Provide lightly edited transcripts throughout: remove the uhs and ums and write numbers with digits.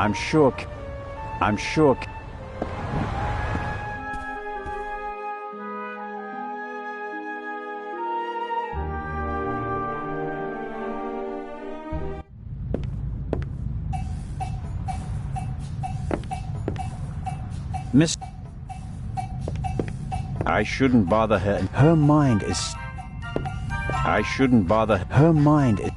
I'm sure. I'm sure. Miss, I shouldn't bother her. Her mind is. I shouldn't bother her mind is.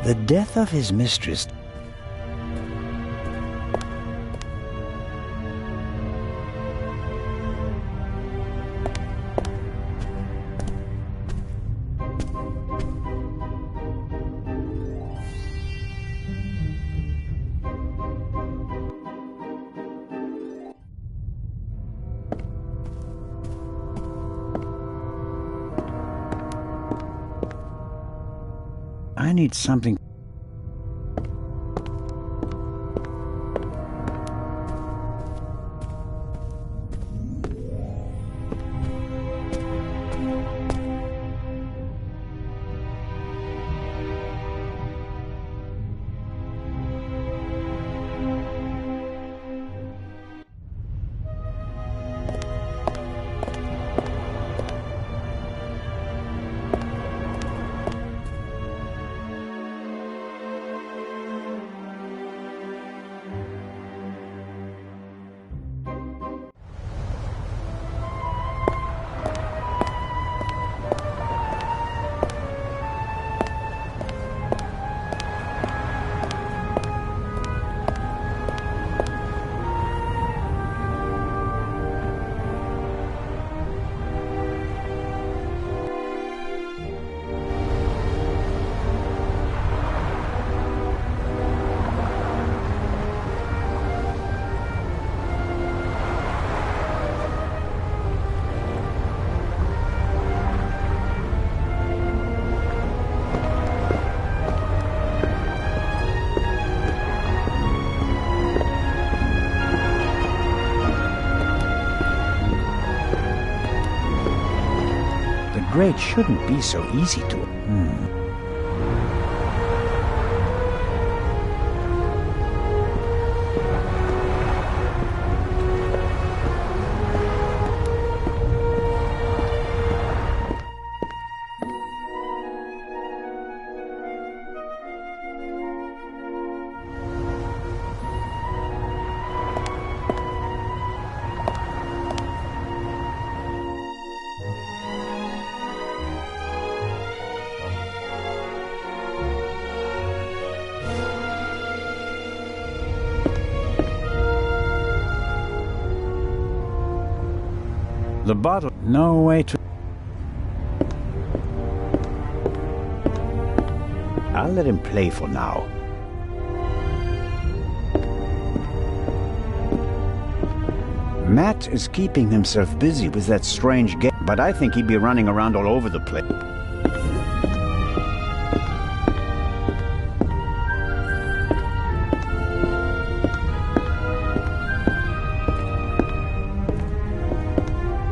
The death of his mistress. I need something. Great shouldn't be so easy to. The bottle, no way to. I'll let him play for now. Matt is keeping himself busy with that strange game, but I think he'd be running around all over the place.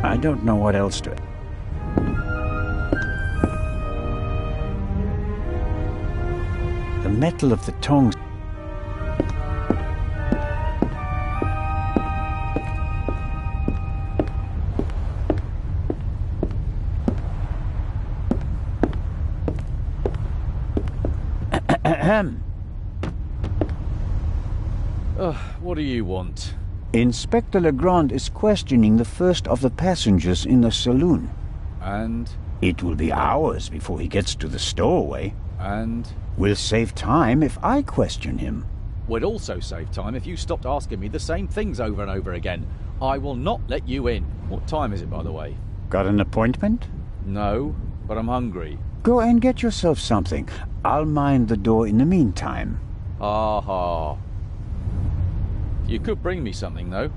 I don't know what else to. The metal of the tongs. What do you want? Inspector Legrand is questioning the first of the passengers in the saloon. And? It will be hours before he gets to the stowaway. And? We'll save time if I question him. We'd also save time if you stopped asking me the same things over and over again. I will not let you in. What time is it, by the way? Got an appointment? No, but I'm hungry. Go and get yourself something. I'll mind the door in the meantime. Aha. You could bring me something, though.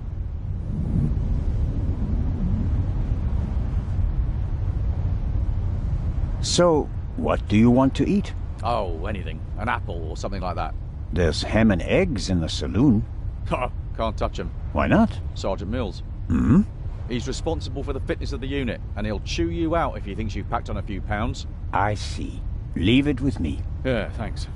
So, What do you want to eat? Oh, anything. An apple or something like that. There's ham and eggs in the saloon. Can't touch him. Why not? Sergeant Mills. Hmm? He's responsible for the fitness of the unit, and he'll chew you out if he thinks you've packed on a few pounds. I see. Leave it with me. Yeah, thanks.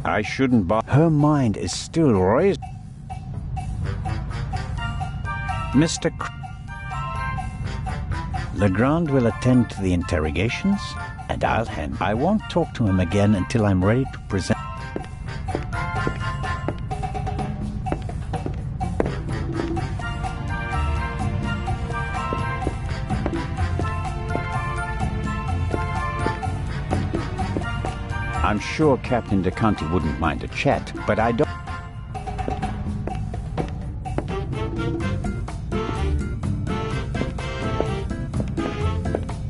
I shouldn't bother. Her mind is still raised. Mr. Legrand will attend to the interrogations, and I'll hand. I won't talk to him again until I'm ready to present. I'm sure Captain DeConti wouldn't mind a chat, but I don't...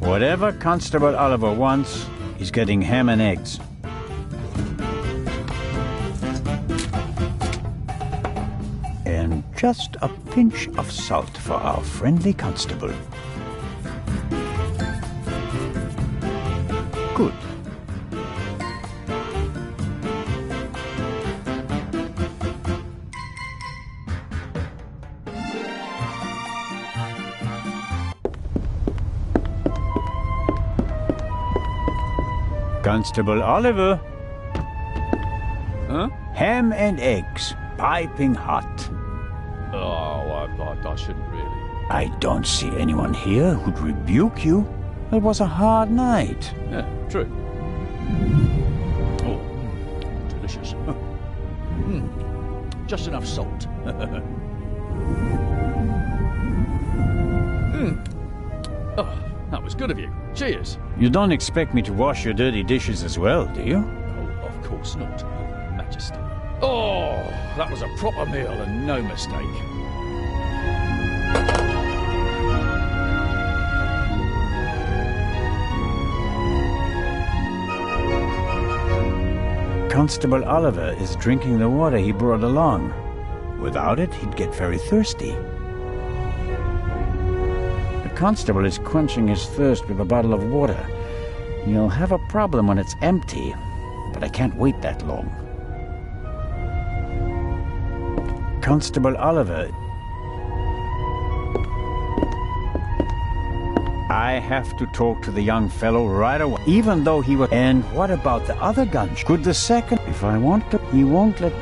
Whatever Constable Oliver wants, he's getting ham and eggs. And just a pinch of salt for our friendly constable. Good. Constable Oliver. Huh? Ham and eggs, piping hot. Oh, I shouldn't really. I don't see anyone here who'd rebuke you. It was a hard night. Yeah, true. Oh, delicious. Just enough salt. Oh, that was good of you. Cheers. You don't expect me to wash your dirty dishes as well, do you? Oh, of course not, Your Majesty. Oh, that was a proper meal and no mistake. Constable Oliver is drinking the water he brought along. Without it, he'd get very thirsty. The constable is quenching his thirst with a bottle of water. You'll have a problem when it's empty, but I can't wait that long. Constable Oliver... I have to talk to the young fellow right away, even though he was... And what about the other gunshot? Could the second... If I want to, he won't let...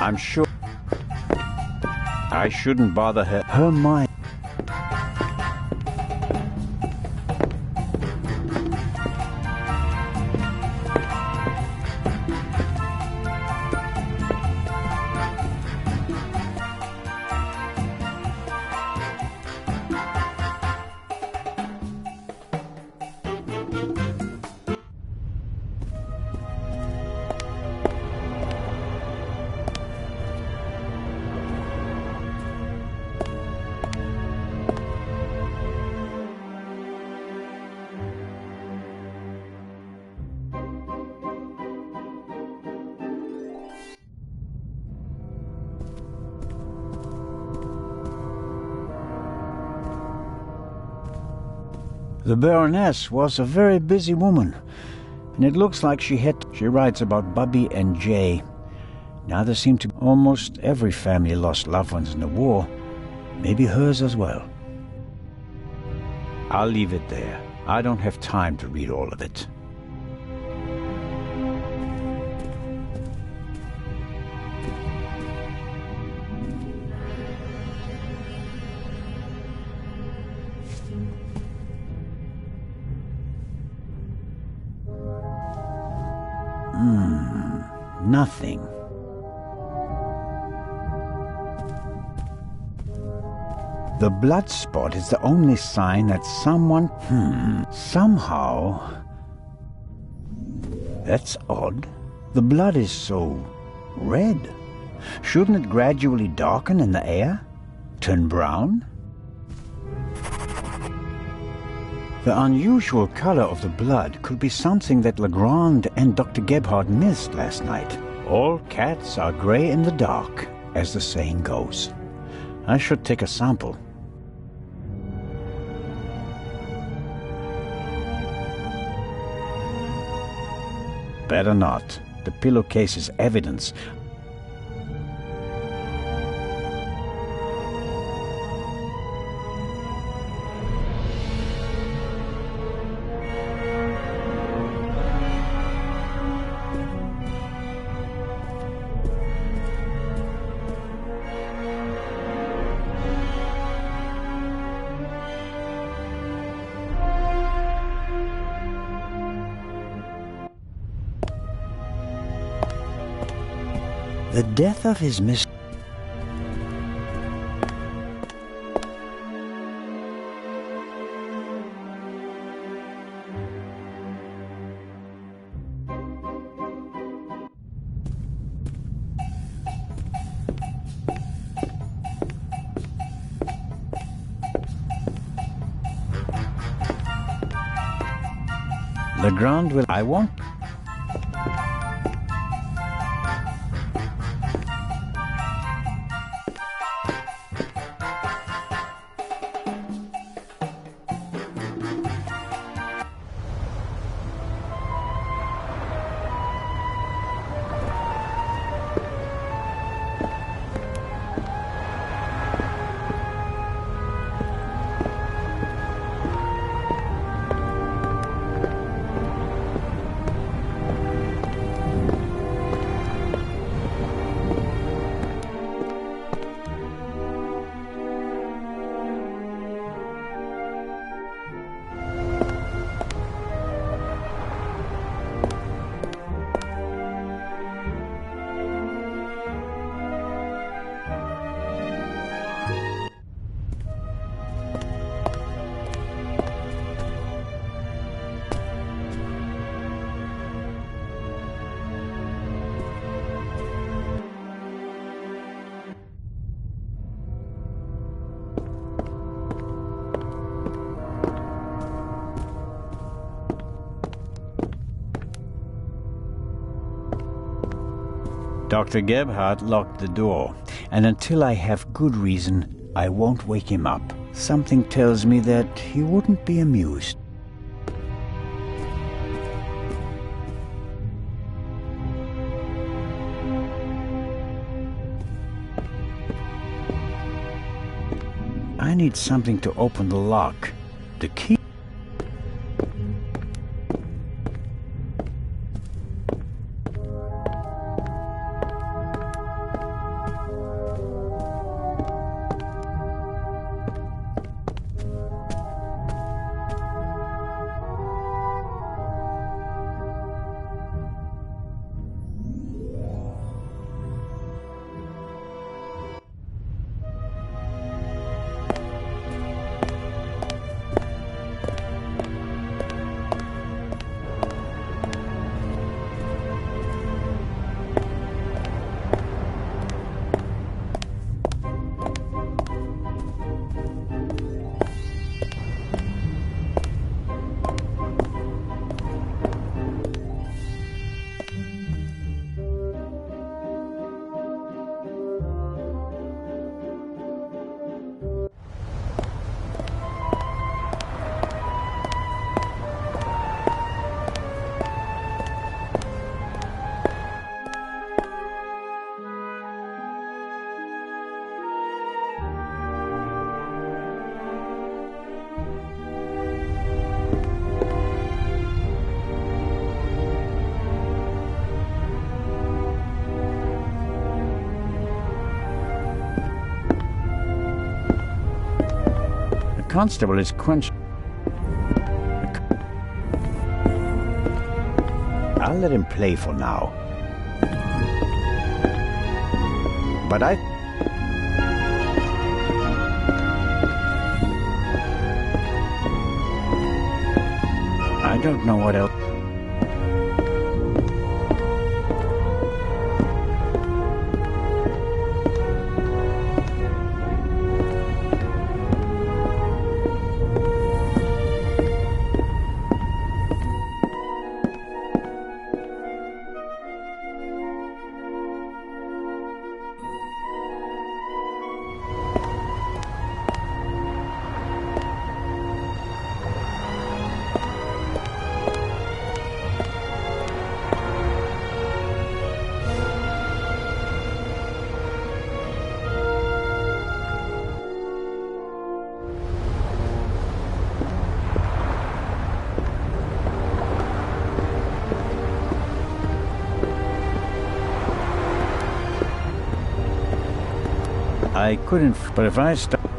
I'm sure... I shouldn't bother her. Her mind. The Baroness was a very busy woman, and it looks like she writes about Bubby and Jay. Now there seem to be almost every family lost loved ones in the war, maybe hers as well. I'll leave it there. I don't have time to read all of it. Nothing. The blood spot is the only sign that someone, somehow... That's odd. The blood is so red. Shouldn't it gradually darken in the air? Turn brown? The unusual color of the blood could be something that Legrand and Dr. Gebhardt missed last night. All cats are gray in the dark, as the saying goes. I should take a sample. Better not. The pillowcase is evidence. The death of his mistress. Legrand will... I won't... Dr. Gebhardt locked the door, and until I have good reason, I won't wake him up. Something tells me that he wouldn't be amused. I need something to open the lock. The key. constable is quenched. I'll let him play for now. But I don't know what else. I couldn't, but if I stop...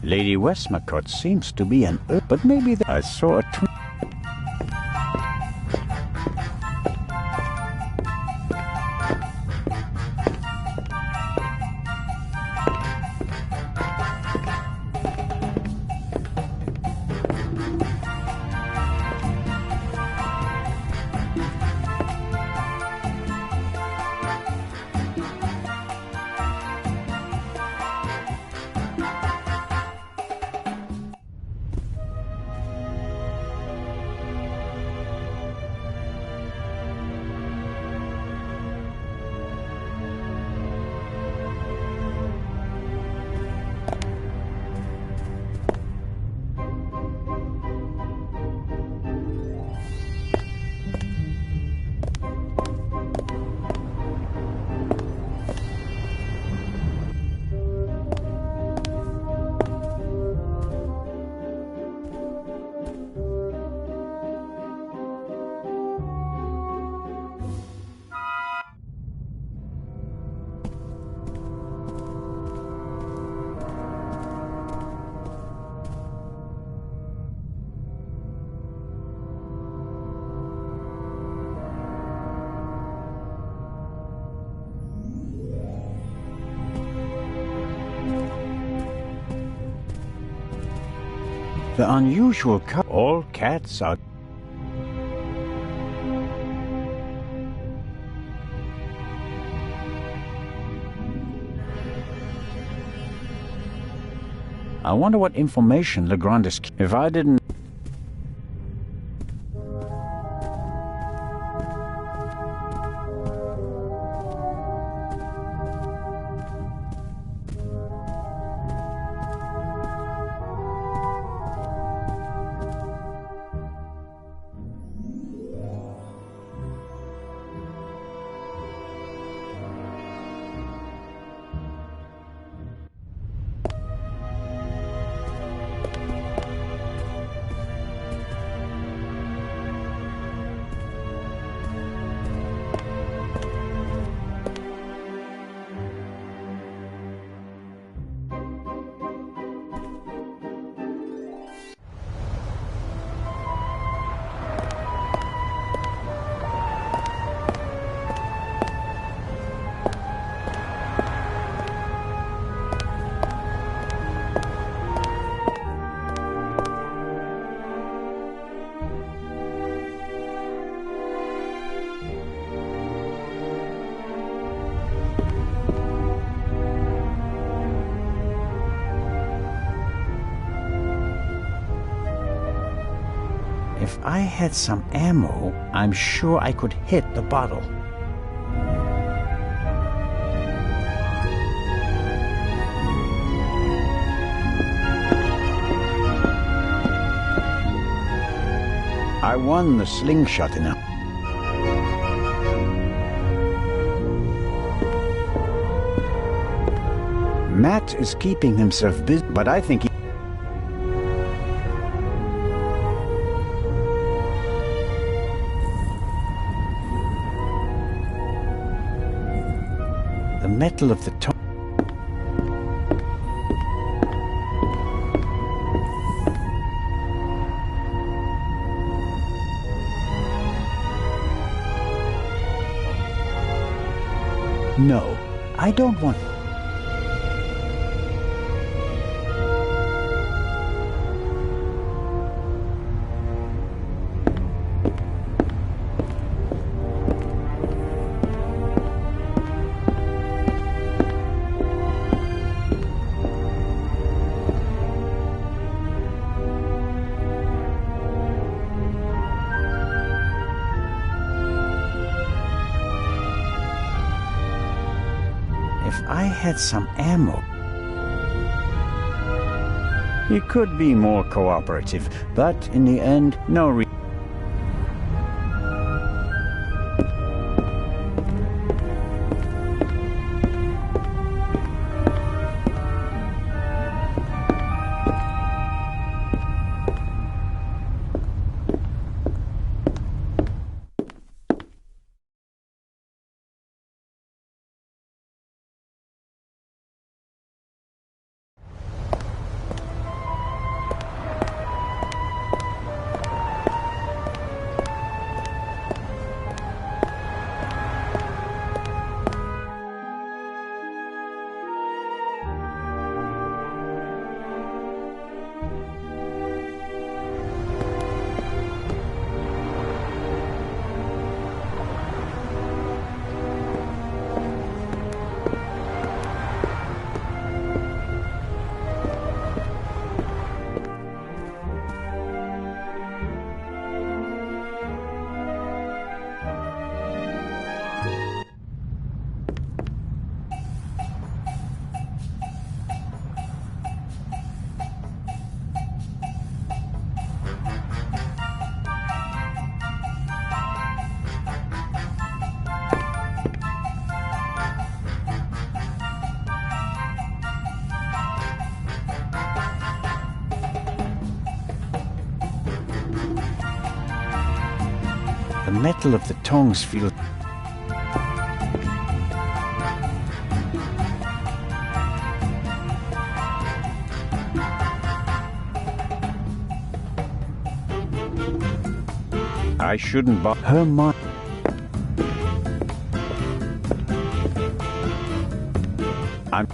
Lady Westmacott seems to be an but maybe I saw a twin. The unusual all cats are... I wonder what information Legrand is... If I didn't... If I had some ammo, I'm sure I could hit the bottle. I won the slingshot enough. Matt is keeping himself busy, but I think the metal of the top. No, I don't want. If I had some ammo. He could be more cooperative, but in the end, no reason. The metal of the tongs feels. I shouldn't bother her mind. I'm.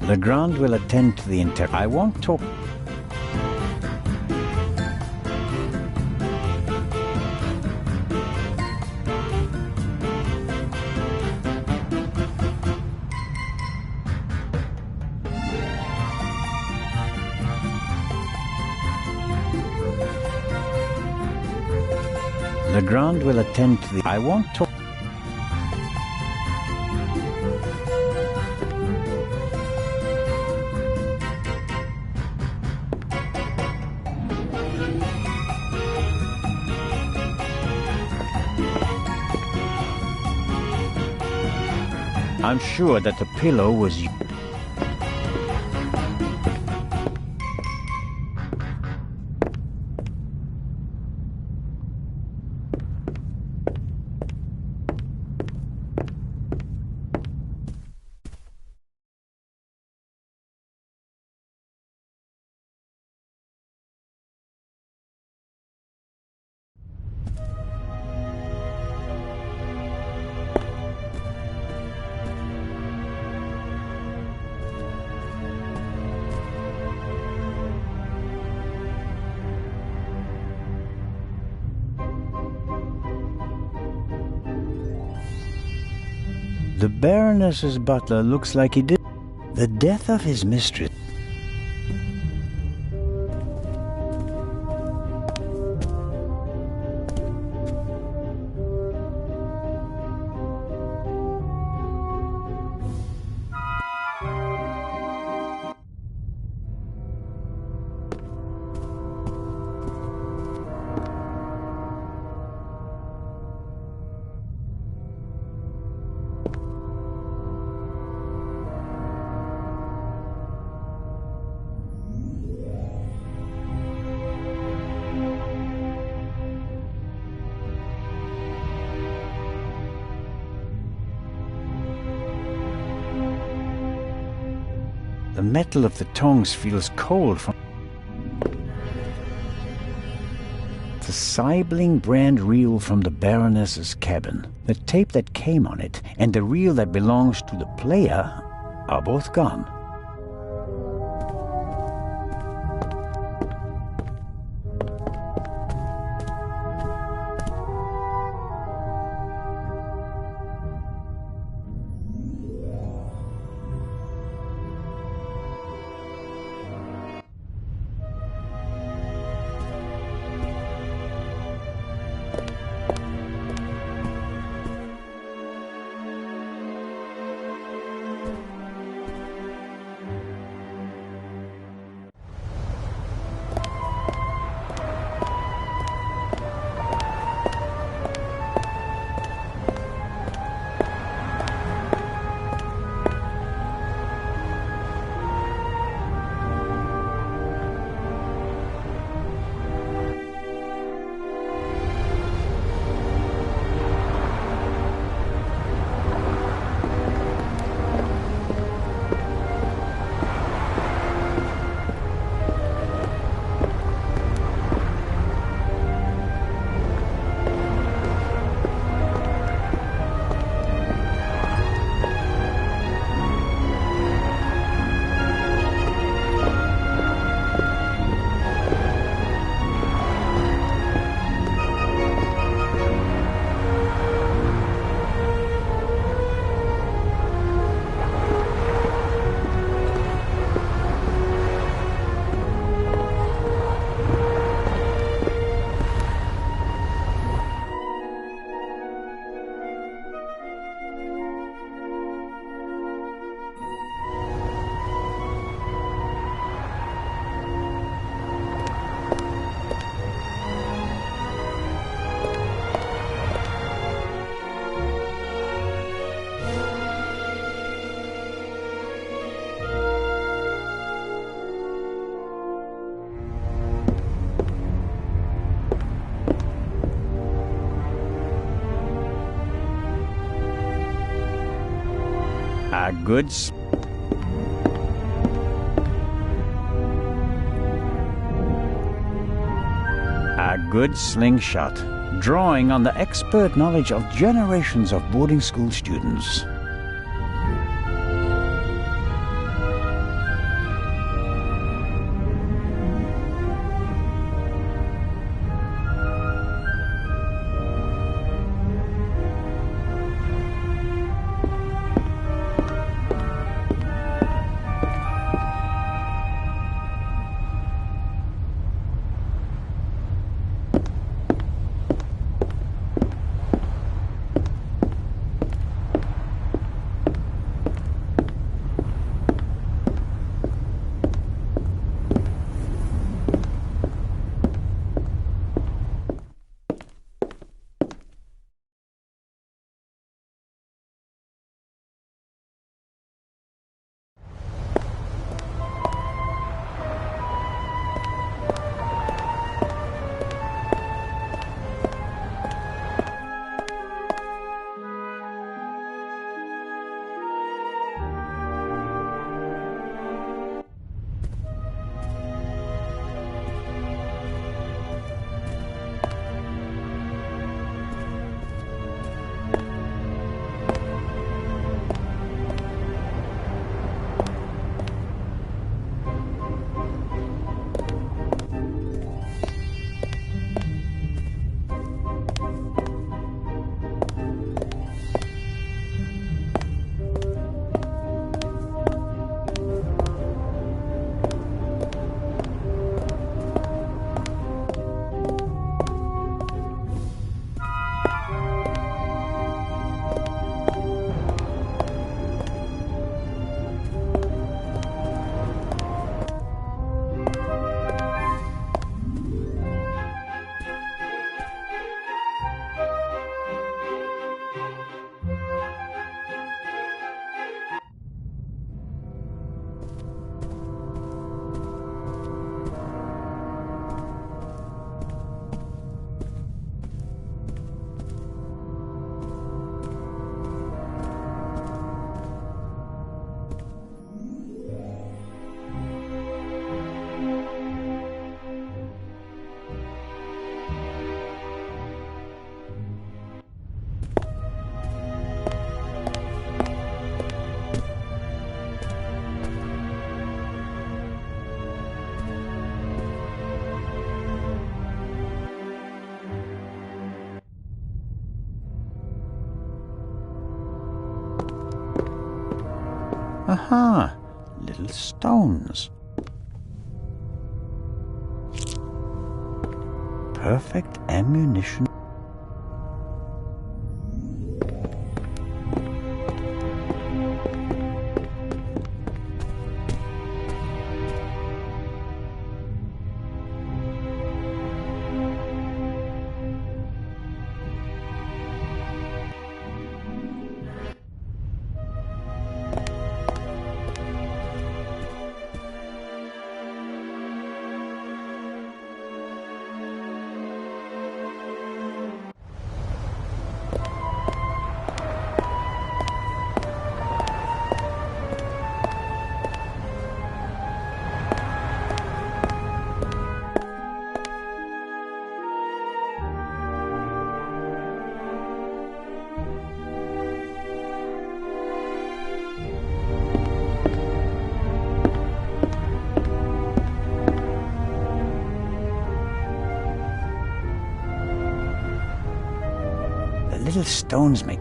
Legrand will attend to the inter. I won't talk. Legrand will attend to the. I won't talk. I'm sure that the pillow was. The Baroness's butler looks like he did. The death of his mistress. The metal of the tongs feels cold from the Seibling brand reel from the Baroness's cabin. The tape that came on it and the reel that belongs to the player are both gone. A good slingshot, drawing on the expert knowledge of generations of boarding school students. Aha! Little stones. Perfect ammunition. Little stones make...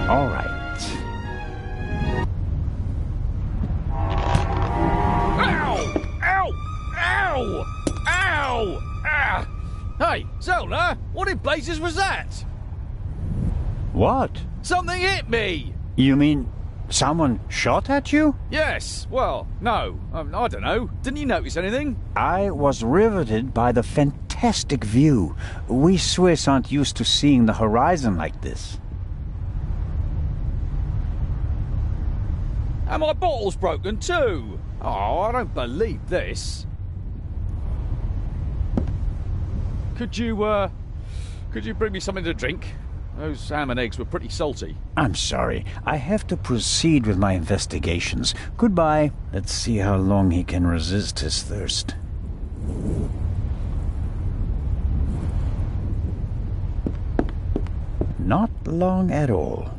All right. Ow! Ow! Ow! Ow! Ah! Hey, Zola, what in blazes was that? What? Something hit me! You mean someone shot at you? Yes, well, no, I don't know. Didn't you notice anything? I was riveted by the fantastic view. We Swiss aren't used to seeing the horizon like this. And my bottle's broken too. Oh, I don't believe this. Could you bring me something to drink? Those ham and eggs were pretty salty. I'm sorry. I have to proceed with my investigations. Goodbye. Let's see how long he can resist his thirst. Not long at all.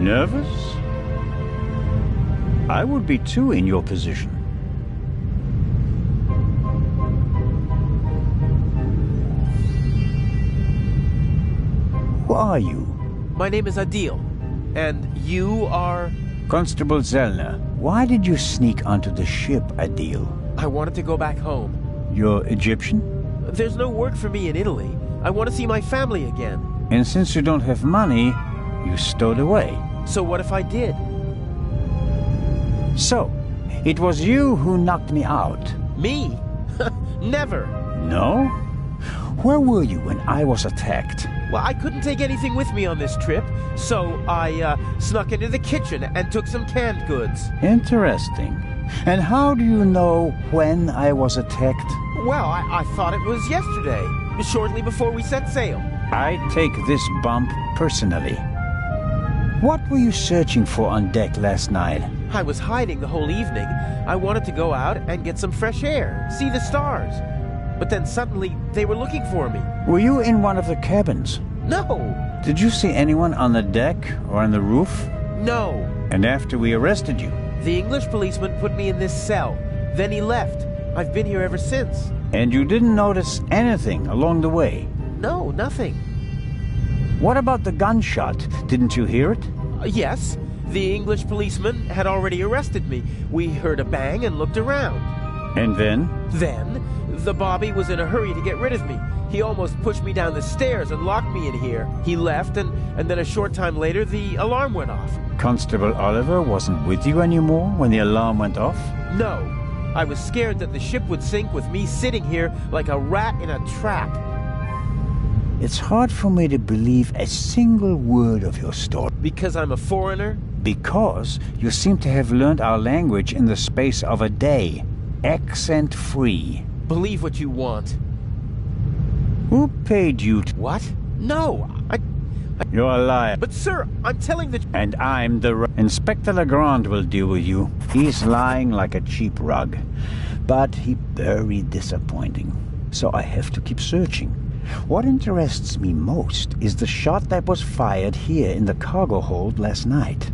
Nervous? I would be too in your position. Who are you? My name is Adil. And you are? Constable Zellner. Why did you sneak onto the ship, Adil? I wanted to go back home. You're Egyptian? There's no work for me in Italy. I want to see my family again. And since you don't have money, you stowed away. So what if I did? So, it was you who knocked me out? Me? Never. No? Where were you when I was attacked? Well, I couldn't take anything with me on this trip, so I snuck into the kitchen and took some canned goods. Interesting. And how do you know when I was attacked? Well, I thought it was yesterday, shortly before we set sail. I take this bump personally. What were you searching for on deck last night? I was hiding the whole evening. I wanted to go out and get some fresh air, see the stars. But then suddenly, they were looking for me. Were you in one of the cabins? No! Did you see anyone on the deck or on the roof? No! And after we arrested you? The English policeman put me in this cell. Then he left. I've been here ever since. And you didn't notice anything along the way? No, nothing. What about the gunshot? Didn't you hear it? Yes. The English policeman had already arrested me. We heard a bang and looked around. And then? Then, the Bobby was in a hurry to get rid of me. He almost pushed me down the stairs and locked me in here. He left, and then a short time later, the alarm went off. Constable Oliver wasn't with you anymore when the alarm went off? No. I was scared that the ship would sink with me sitting here like a rat in a trap. It's hard for me to believe a single word of your story. Because I'm a foreigner? Because you seem to have learned our language in the space of a day. Accent-free. Believe what you want. Who paid you to... What? No, You're a liar. But sir, I'm telling the... And I'm the... Inspector Legrand will deal with you. He's lying like a cheap rug. But he's very disappointing. So I have to keep searching. What interests me most is the shot that was fired here in the cargo hold last night.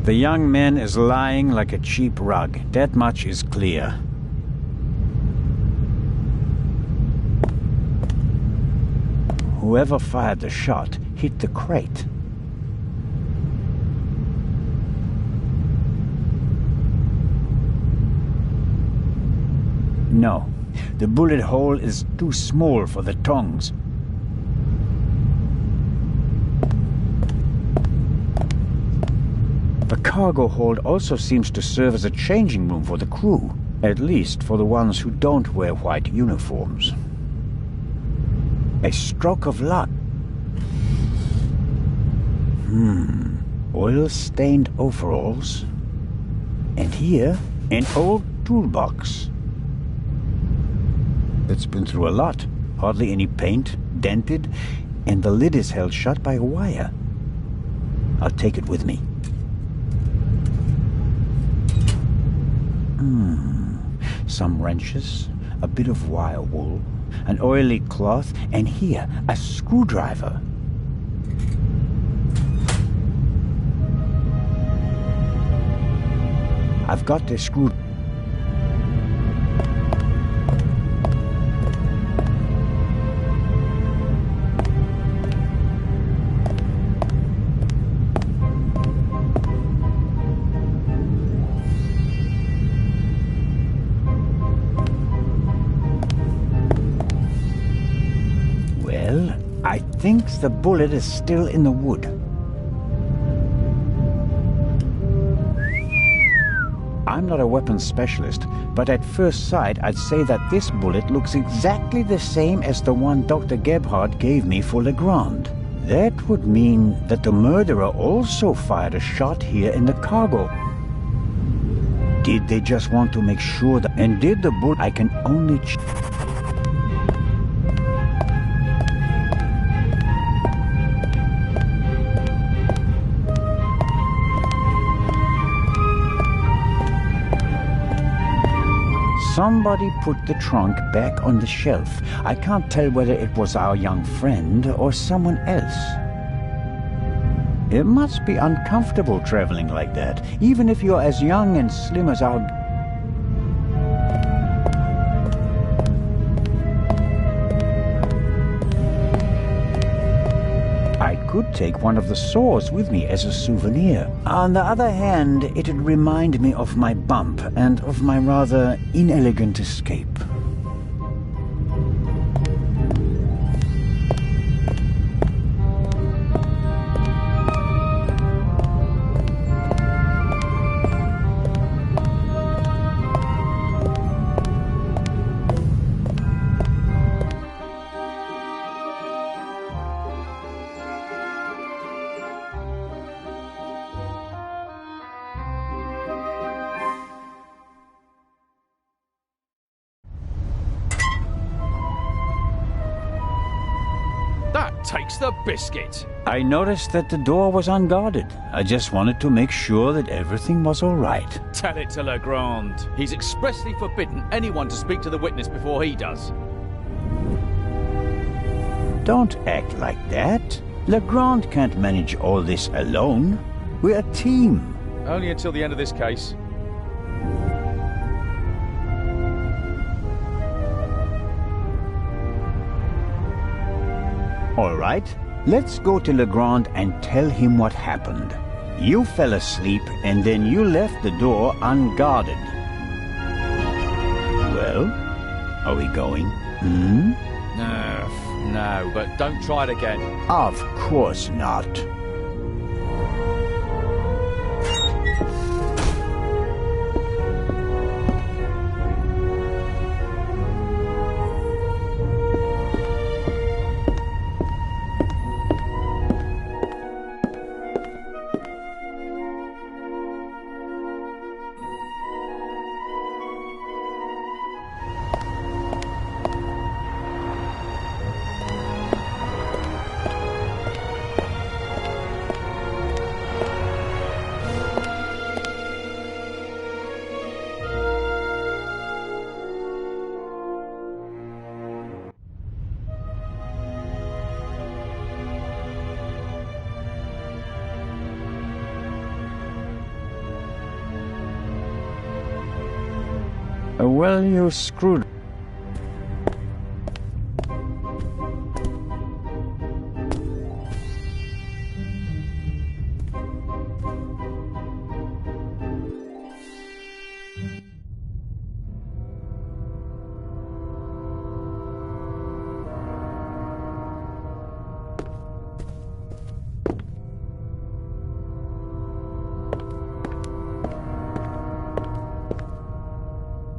The young man is lying like a cheap rug. That much is clear. Whoever fired the shot hit the crate. No, the bullet hole is too small for the tongs. The cargo hold also seems to serve as a changing room for the crew, at least for the ones who don't wear white uniforms. A stroke of luck. Oil-stained overalls. And here, an old toolbox. It's been through a lot. Hardly any paint, dented, and the lid is held shut by a wire. I'll take it with me. Some wrenches, a bit of wire wool, an oily cloth, and here, a screwdriver. I've got the screw... I think the bullet is still in the wood. I'm not a weapons specialist, but at first sight I'd say that this bullet looks exactly the same as the one Dr. Gebhardt gave me for Legrand. That would mean that the murderer also fired a shot here in the cargo. Did they just want to make sure that... And did the bullet... I can only... Somebody put the trunk back on the shelf. I can't tell whether it was our young friend or someone else. It must be uncomfortable traveling like that, even if you're as young and slim as our... I could take one of the saws with me as a souvenir. On the other hand, it'd remind me of my bump and of my rather inelegant escape. Takes the biscuit. I noticed that the door was unguarded. I just wanted to make sure that everything was all right. Tell it to Legrand. He's expressly forbidden anyone to speak to the witness before he does. Don't act like that. Legrand can't manage all this alone. We're a team. Only until the end of this case. All right, let's go to Legrand and tell him what happened. You fell asleep and then you left the door unguarded. Well, are we going? No, but don't try it again. Of course not. Well, you screwed.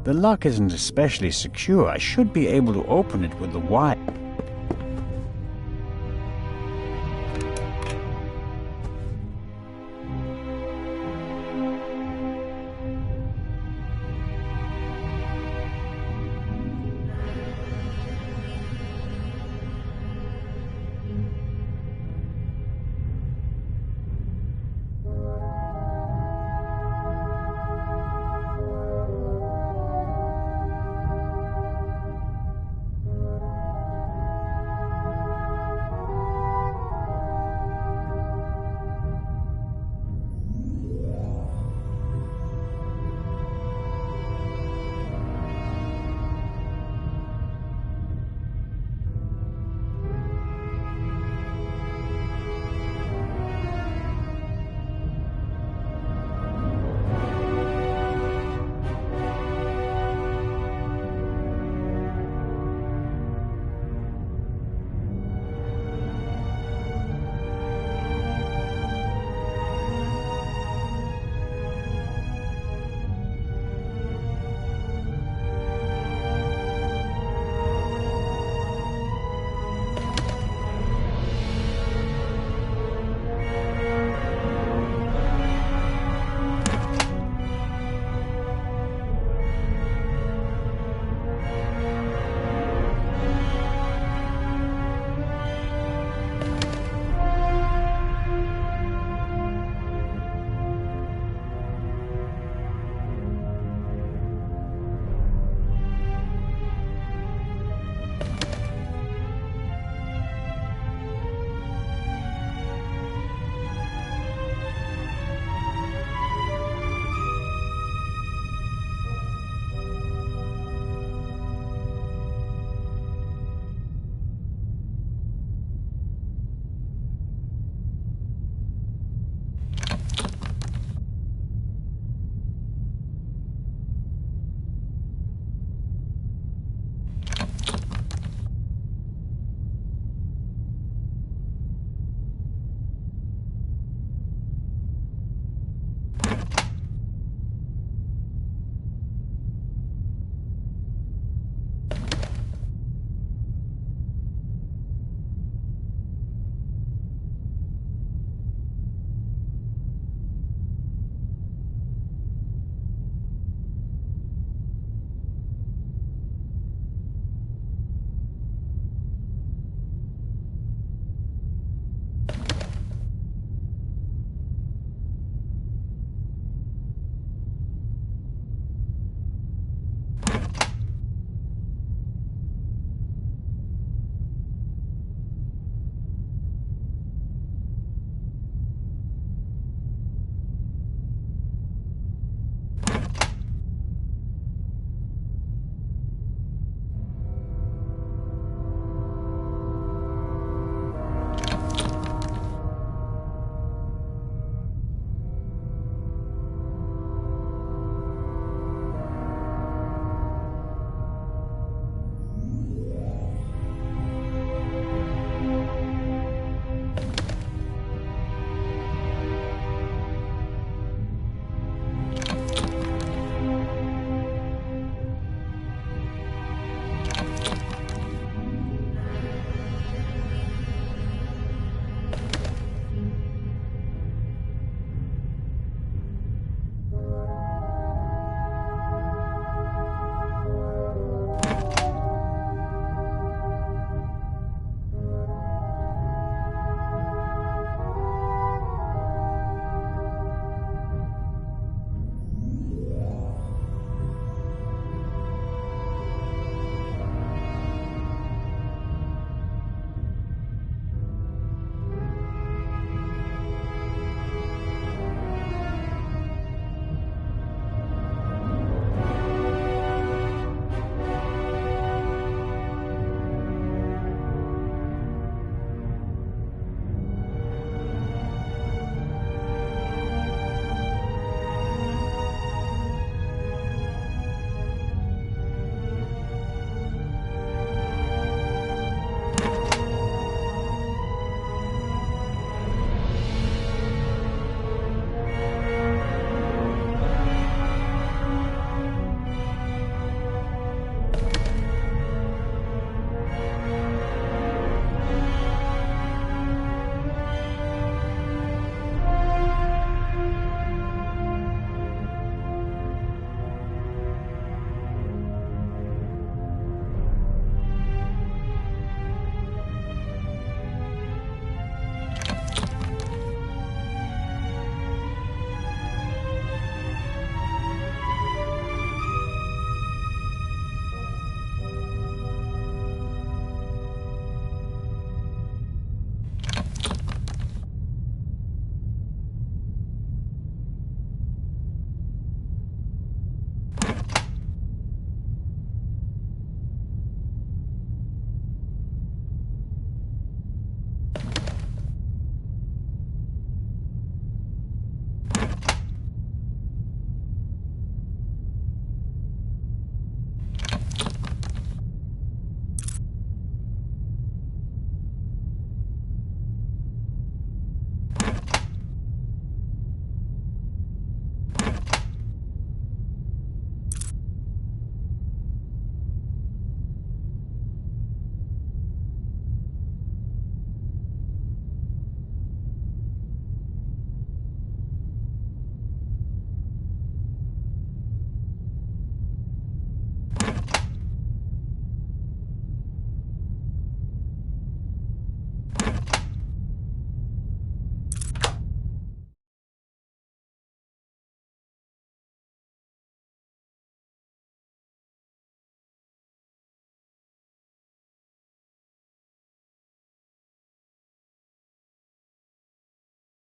The lock isn't especially secure. I should be able to open it with the wire.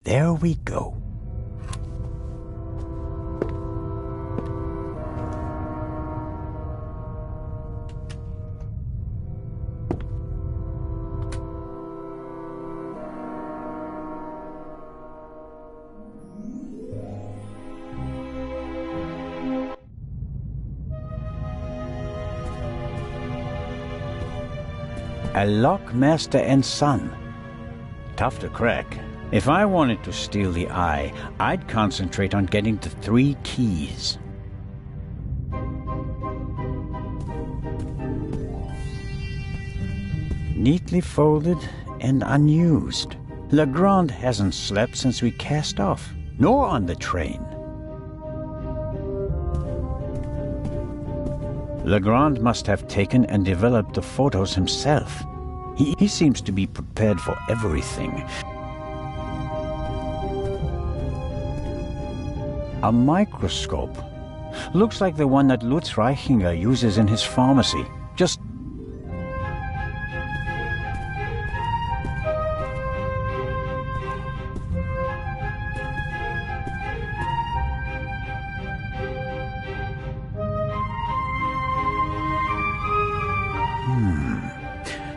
There we go. A Lockmaster and Son. Tough to crack. If I wanted to steal the eye, I'd concentrate on getting the 3 keys. Neatly folded and unused. Legrand hasn't slept since we cast off, nor on the train. Legrand must have taken and developed the photos himself. He seems to be prepared for everything. A microscope. Looks like the one that Lutz Reichinger uses in his pharmacy. Just...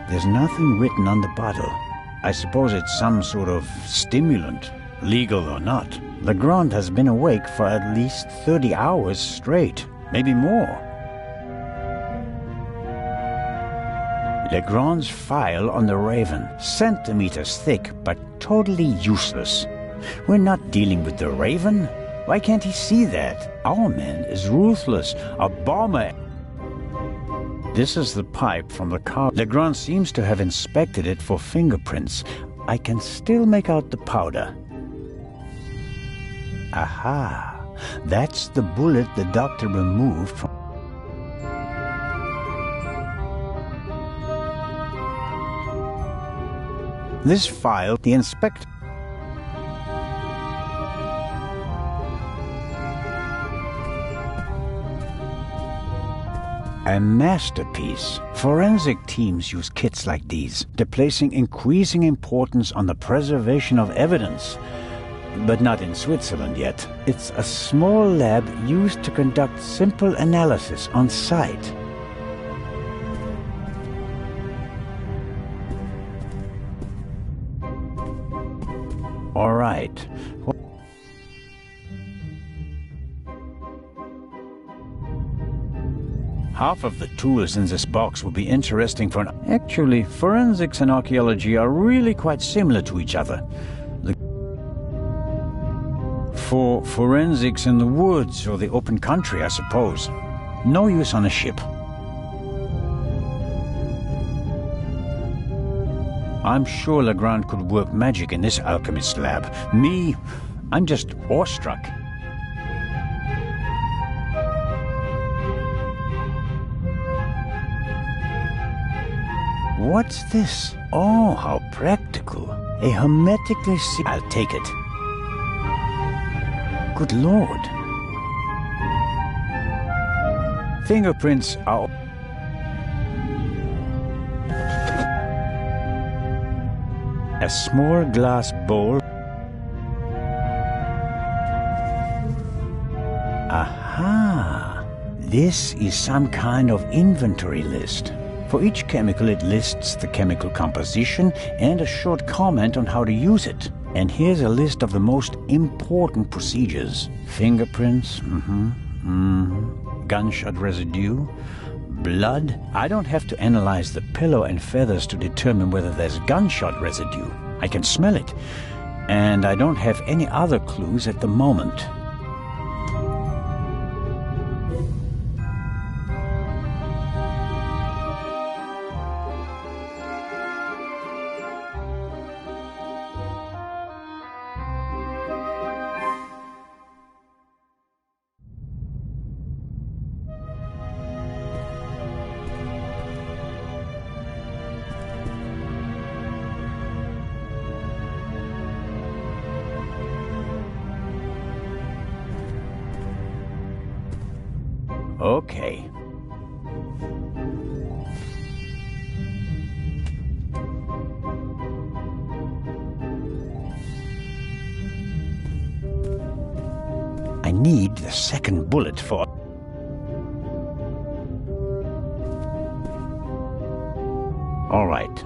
There's nothing written on the bottle. I suppose it's some sort of stimulant, legal or not. Legrand has been awake for at least 30 hours straight, maybe more. Legrand's file on the Raven, centimeters thick but totally useless. We're not dealing with the Raven. Why can't he see that? Our man is ruthless, a bomber. This is the pipe from the car. Legrand seems to have inspected it for fingerprints. I can still make out the powder. Aha! That's the bullet the doctor removed from... This file, the inspector... A masterpiece. Forensic teams use kits like these. They're placing increasing importance on the preservation of evidence. But not in Switzerland yet. It's a small lab used to conduct simple analysis on site. All right. Half of the tools in this box will be interesting for... Actually, forensics and archaeology are really quite similar to each other. For forensics in the woods or the open country, I suppose. No use on a ship. I'm sure Legrand could work magic in this alchemist lab. Me, I'm just awestruck. What's this? Oh, how practical. A hermetically sealed... I'll take it. Good Lord. Fingerprints are... A small glass bowl. Aha! This is some kind of inventory list. For each chemical, it lists the chemical composition and a short comment on how to use it. And here's a list of the most important procedures. Fingerprints, gunshot residue, blood. I don't have to analyze the pillow and feathers to determine whether there's gunshot residue. I can smell it. And I don't have any other clues at the moment. Okay. I need the second bullet for... All right.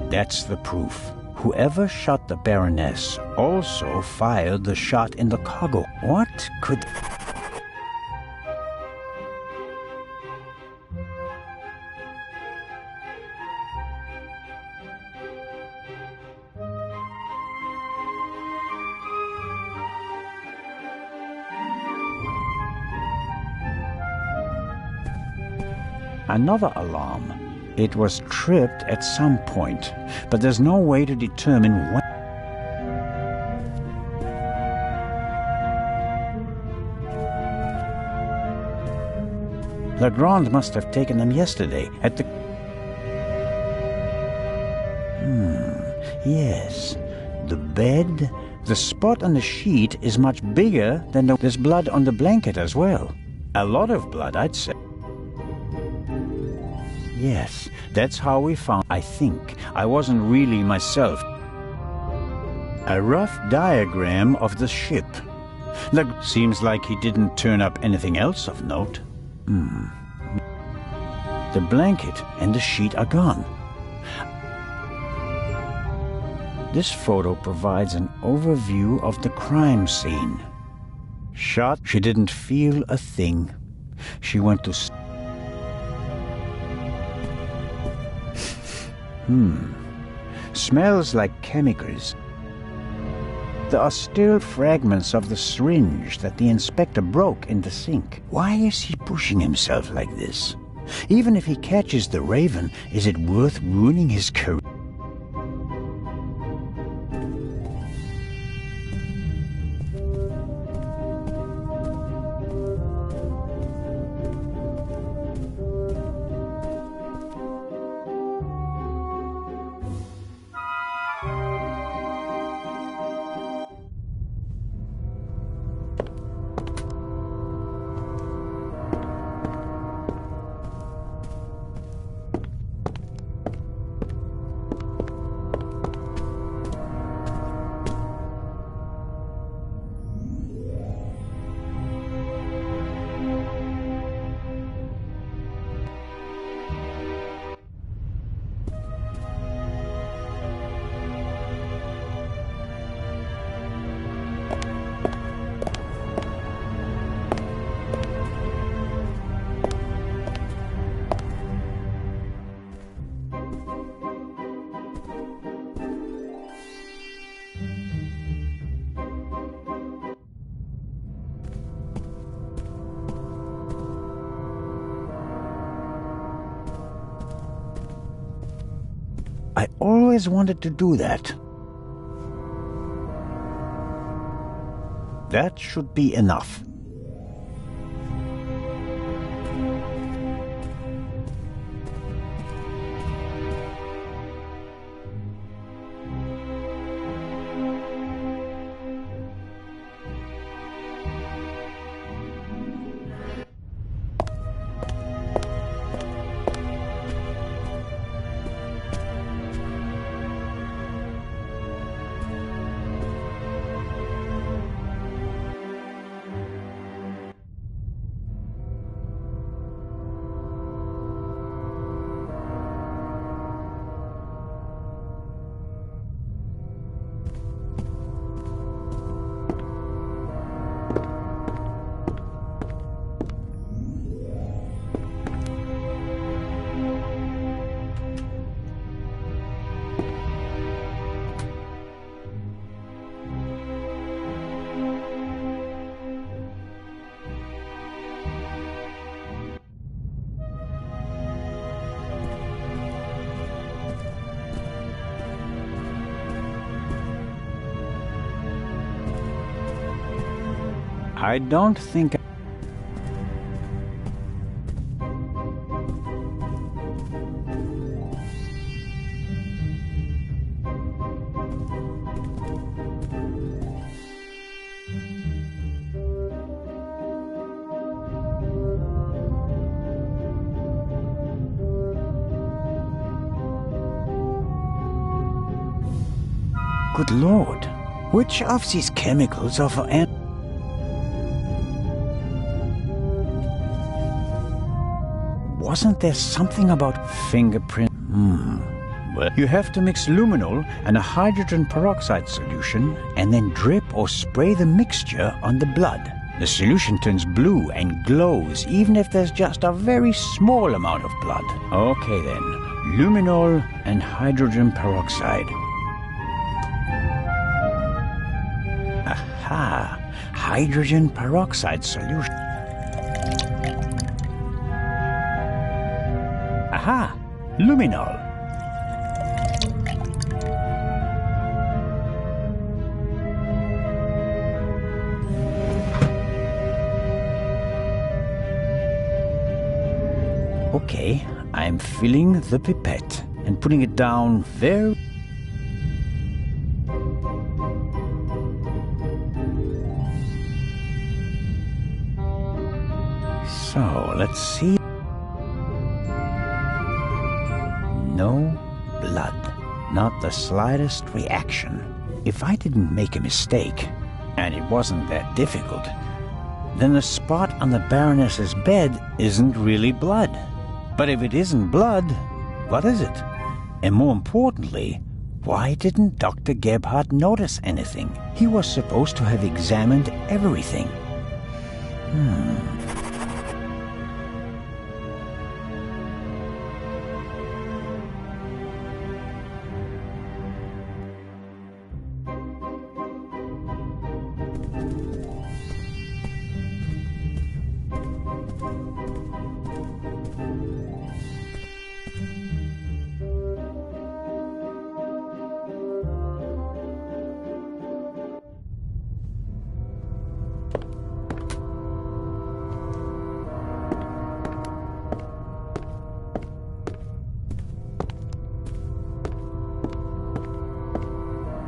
That's the proof. Whoever shot the Baroness also fired the shot in the cargo. What could... Another alarm. It was tripped at some point, but there's no way to determine when. Legrand must have taken them yesterday at the... Yes. The bed, the spot on the sheet is much bigger than there's blood on the blanket as well. A lot of blood, I'd say. Yes, that's how we found... I think. I wasn't really myself. A rough diagram of the ship. Look, seems like he didn't turn up anything else of note. The blanket and the sheet are gone. This photo provides an overview of the crime scene. Shot, she didn't feel a thing. She went to... Smells like chemicals. There are still fragments of the syringe that the inspector broke in the sink. Why is he pushing himself like this? Even if he catches the Raven, is it worth ruining his career? I always wanted to do that. That should be enough. I don't think... Good Lord, which of these chemicals are for Wasn't there something about fingerprint? Well, you have to mix luminol and a hydrogen peroxide solution and then drip or spray the mixture on the blood. The solution turns blue and glows even if there's just a very small amount of blood. Okay then, luminol and hydrogen peroxide. Aha, hydrogen peroxide solution. Aha! Luminol! Okay, I'm filling the pipette and putting it down very... So, let's see... No blood. Not the slightest reaction. If I didn't make a mistake, and it wasn't that difficult, then the spot on the Baroness's bed isn't really blood. But if it isn't blood, what is it? And more importantly, why didn't Dr. Gebhardt notice anything? He was supposed to have examined everything.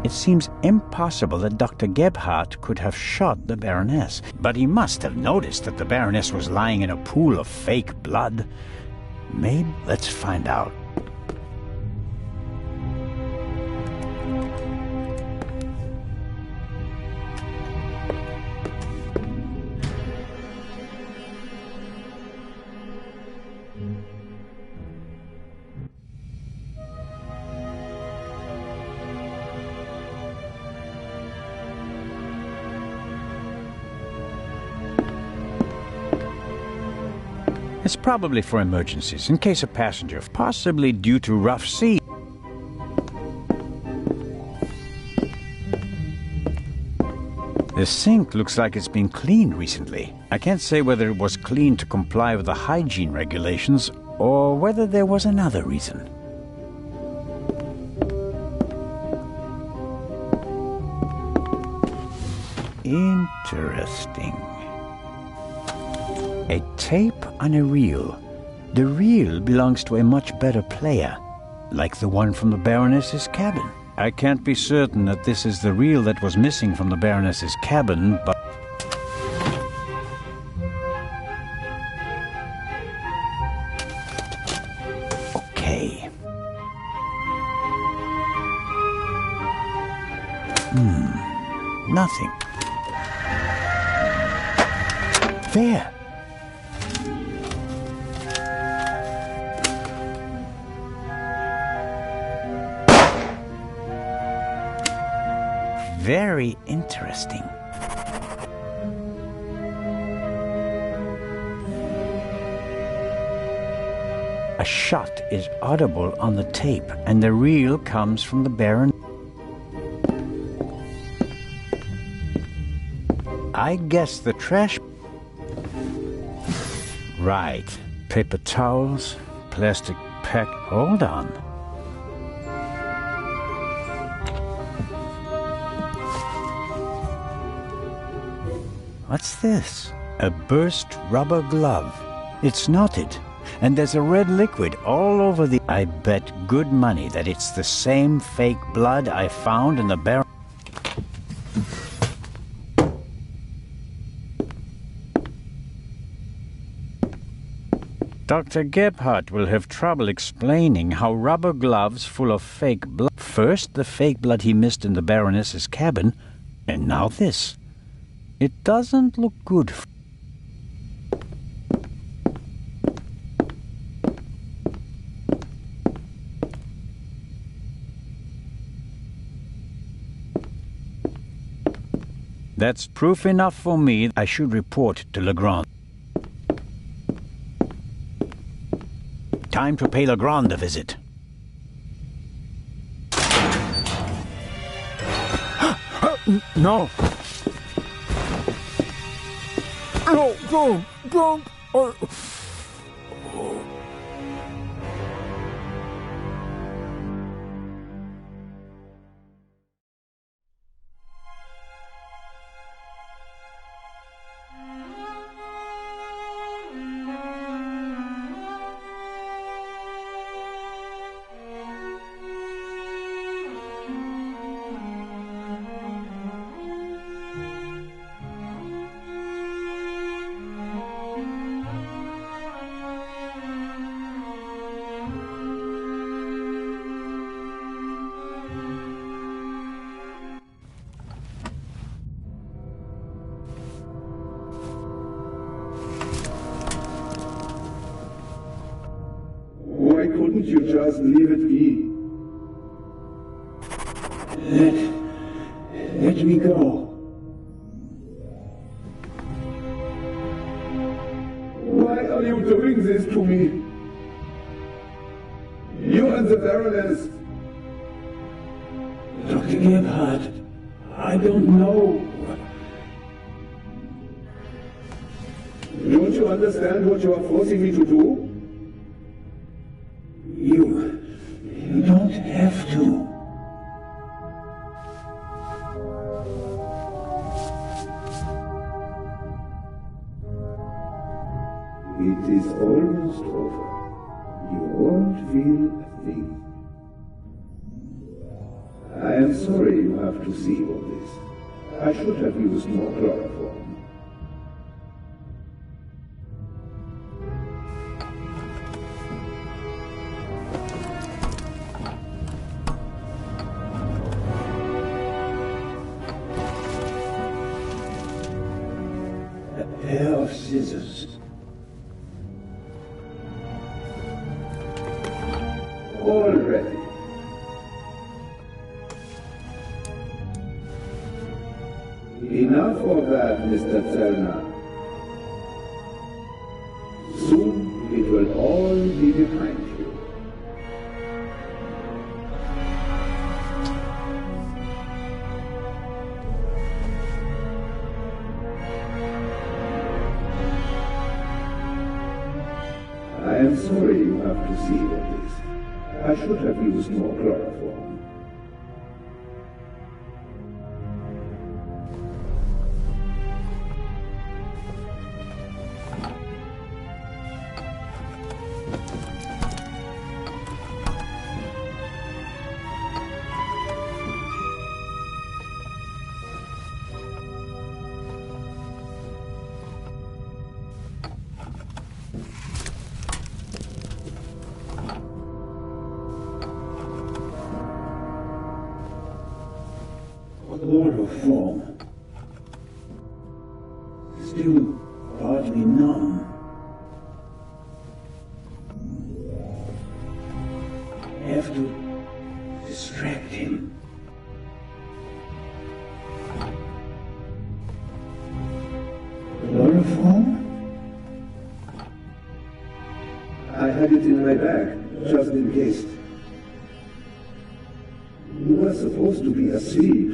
It seems impossible that Dr. Gebhardt could have shot the Baroness, but he must have noticed that the Baroness was lying in a pool of fake blood. Maybe... Let's find out. It's probably for emergencies, in case a passenger, possibly due to rough sea. The sink looks like it's been cleaned recently. I can't say whether it was cleaned to comply with the hygiene regulations or whether there was another reason. Interesting. A tape on a reel. The reel belongs to a much better player, like the one from the Baroness's cabin. I can't be certain that this is the reel that was missing from the Baroness's cabin, but... Okay. Nothing. There. Very interesting. A shot is audible on the tape, and the reel comes from the Baron. I guess the trash... Right. Paper towels, plastic pack... Hold on. What's this? A burst rubber glove. It's knotted, and there's a red liquid all over the... I bet good money that it's the same fake blood I found in the barrel. Dr. Gebhardt will have trouble explaining how rubber gloves full of fake blood... First, the fake blood he missed in the Baroness's cabin, and now this. It doesn't look good. That's proof enough for me. I should report to Legrand. Time to pay Legrand a visit. No. No, don't. Why couldn't you just leave it be? Let me go. Why are you doing this to me? You and the Baroness. Dr. Gebhardt, I don't know. Don't you understand what you are forcing me to do? You don't have to. It is almost over. You won't feel a thing. I am sorry you have to see all this. I should have used more chloroform. A pair of scissors. All ready. Enough of that, Mr. Zellner. Soon it will all be behind you. I am sorry you have to see all this. I should have used more chloroform. form. Still partly numb. Have to distract him. Chloroform? I had it in my bag, just in case. You were supposed to be asleep.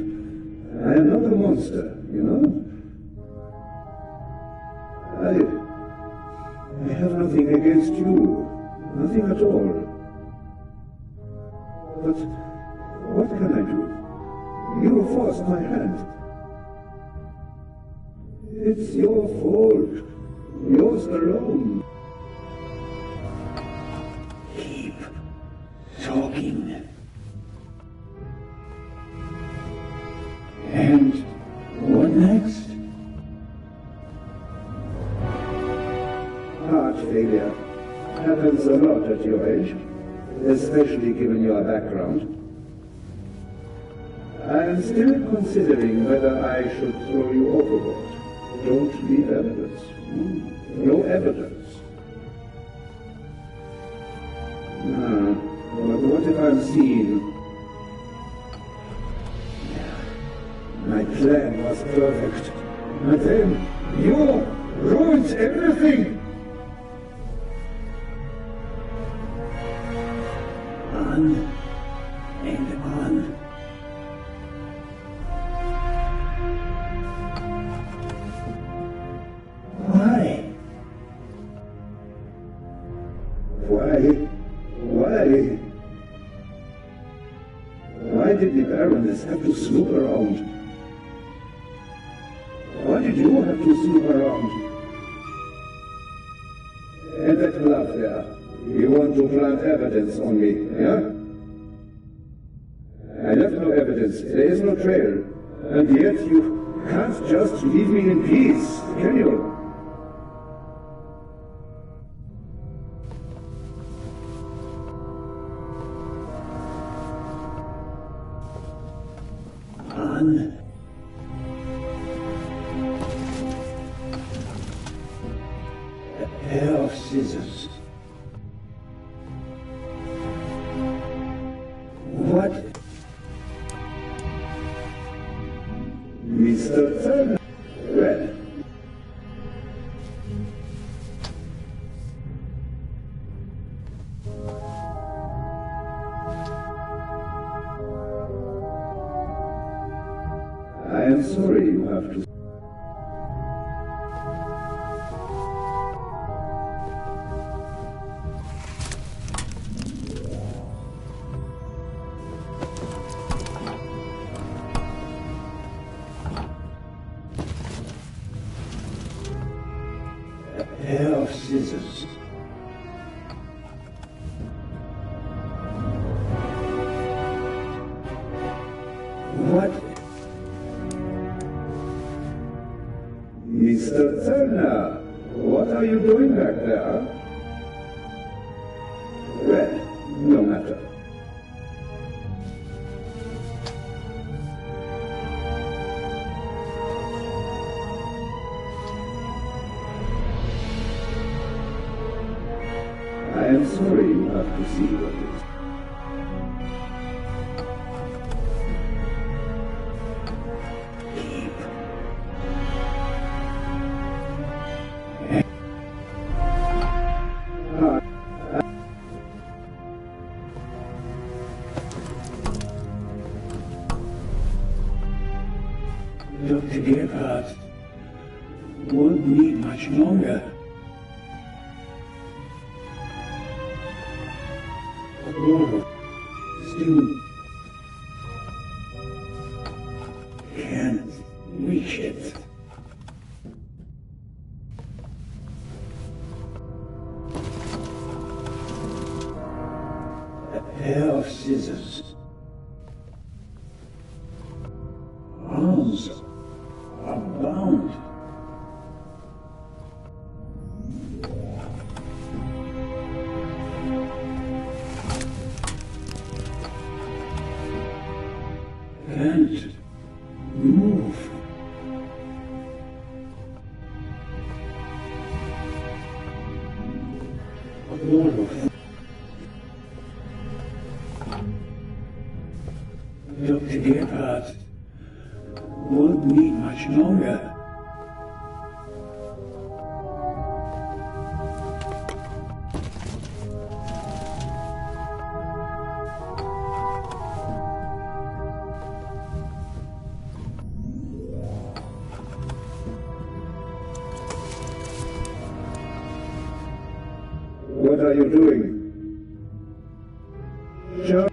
I am not a monster, you know? I have nothing against you. Nothing at all. But what can I do? You forced my hand. It's your fault. Yours alone. Keep talking. And what next? Heart failure happens a lot at your age, especially given your background. I am still considering whether I should throw you overboard. Don't leave evidence. No evidence. But what if I'm seen? My plan was perfect. But then you ruined everything! On and on. Why? Why did the Baroness have to snoop around? Why did you have to snoop around? And that glove there. You want to plant evidence on me, yeah? I left no evidence. There is no trail. And yet you can't just leave me in peace, can you? On. A pair of scissors. What? Mr. Turner. Well, I am sorry you have to. A pair of scissors. What? Mr. Turner, what are you doing back there? Well, no matter. I am sorry you have to see what is. Dr. Gebhardt won't need much longer. Oh, still can't reach it. A pair of scissors. Arms are bound. Can't move. of... Dr. Gebhardt won't need much longer. What are you doing? John?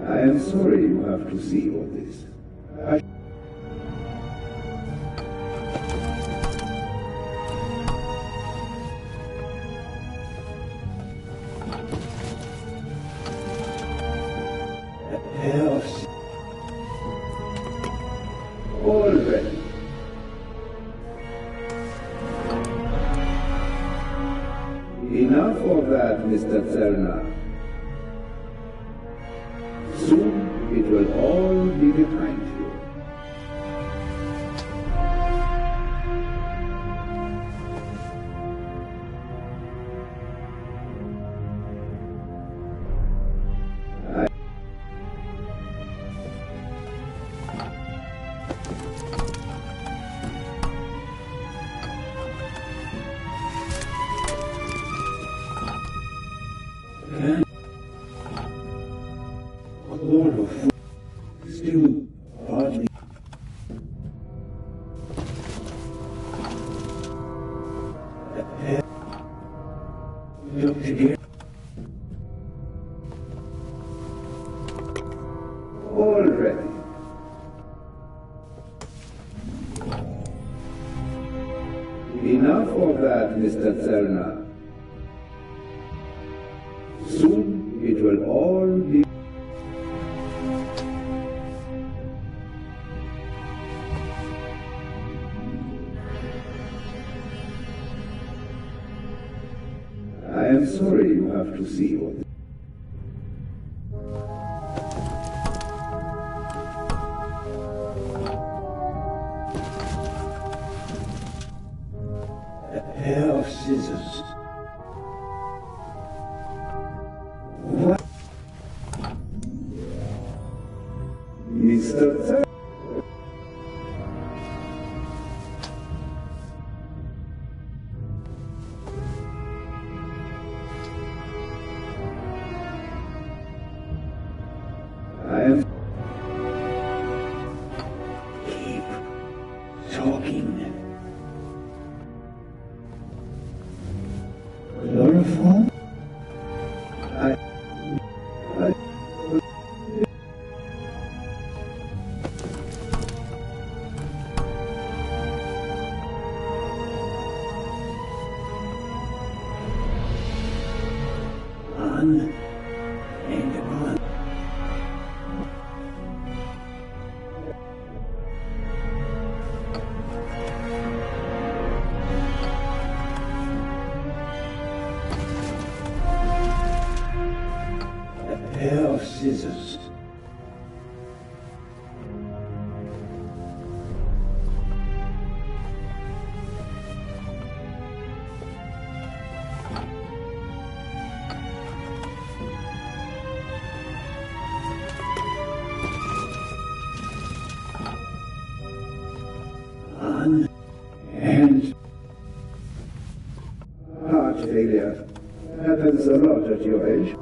I am sorry you have to see all this. Else. Already. Enough of that, Mr. Zellner. Soon it will all be behind you. Lord of still hardly. Already. Enough of that, Mr. Zellner. Soon it will all be. I am sorry you have to see all this. A pair of scissors. What? Mr. Zellner. I am... Keep talking. Chloroform? On and on. A pair of scissors. On and heart failure happens a lot at your age.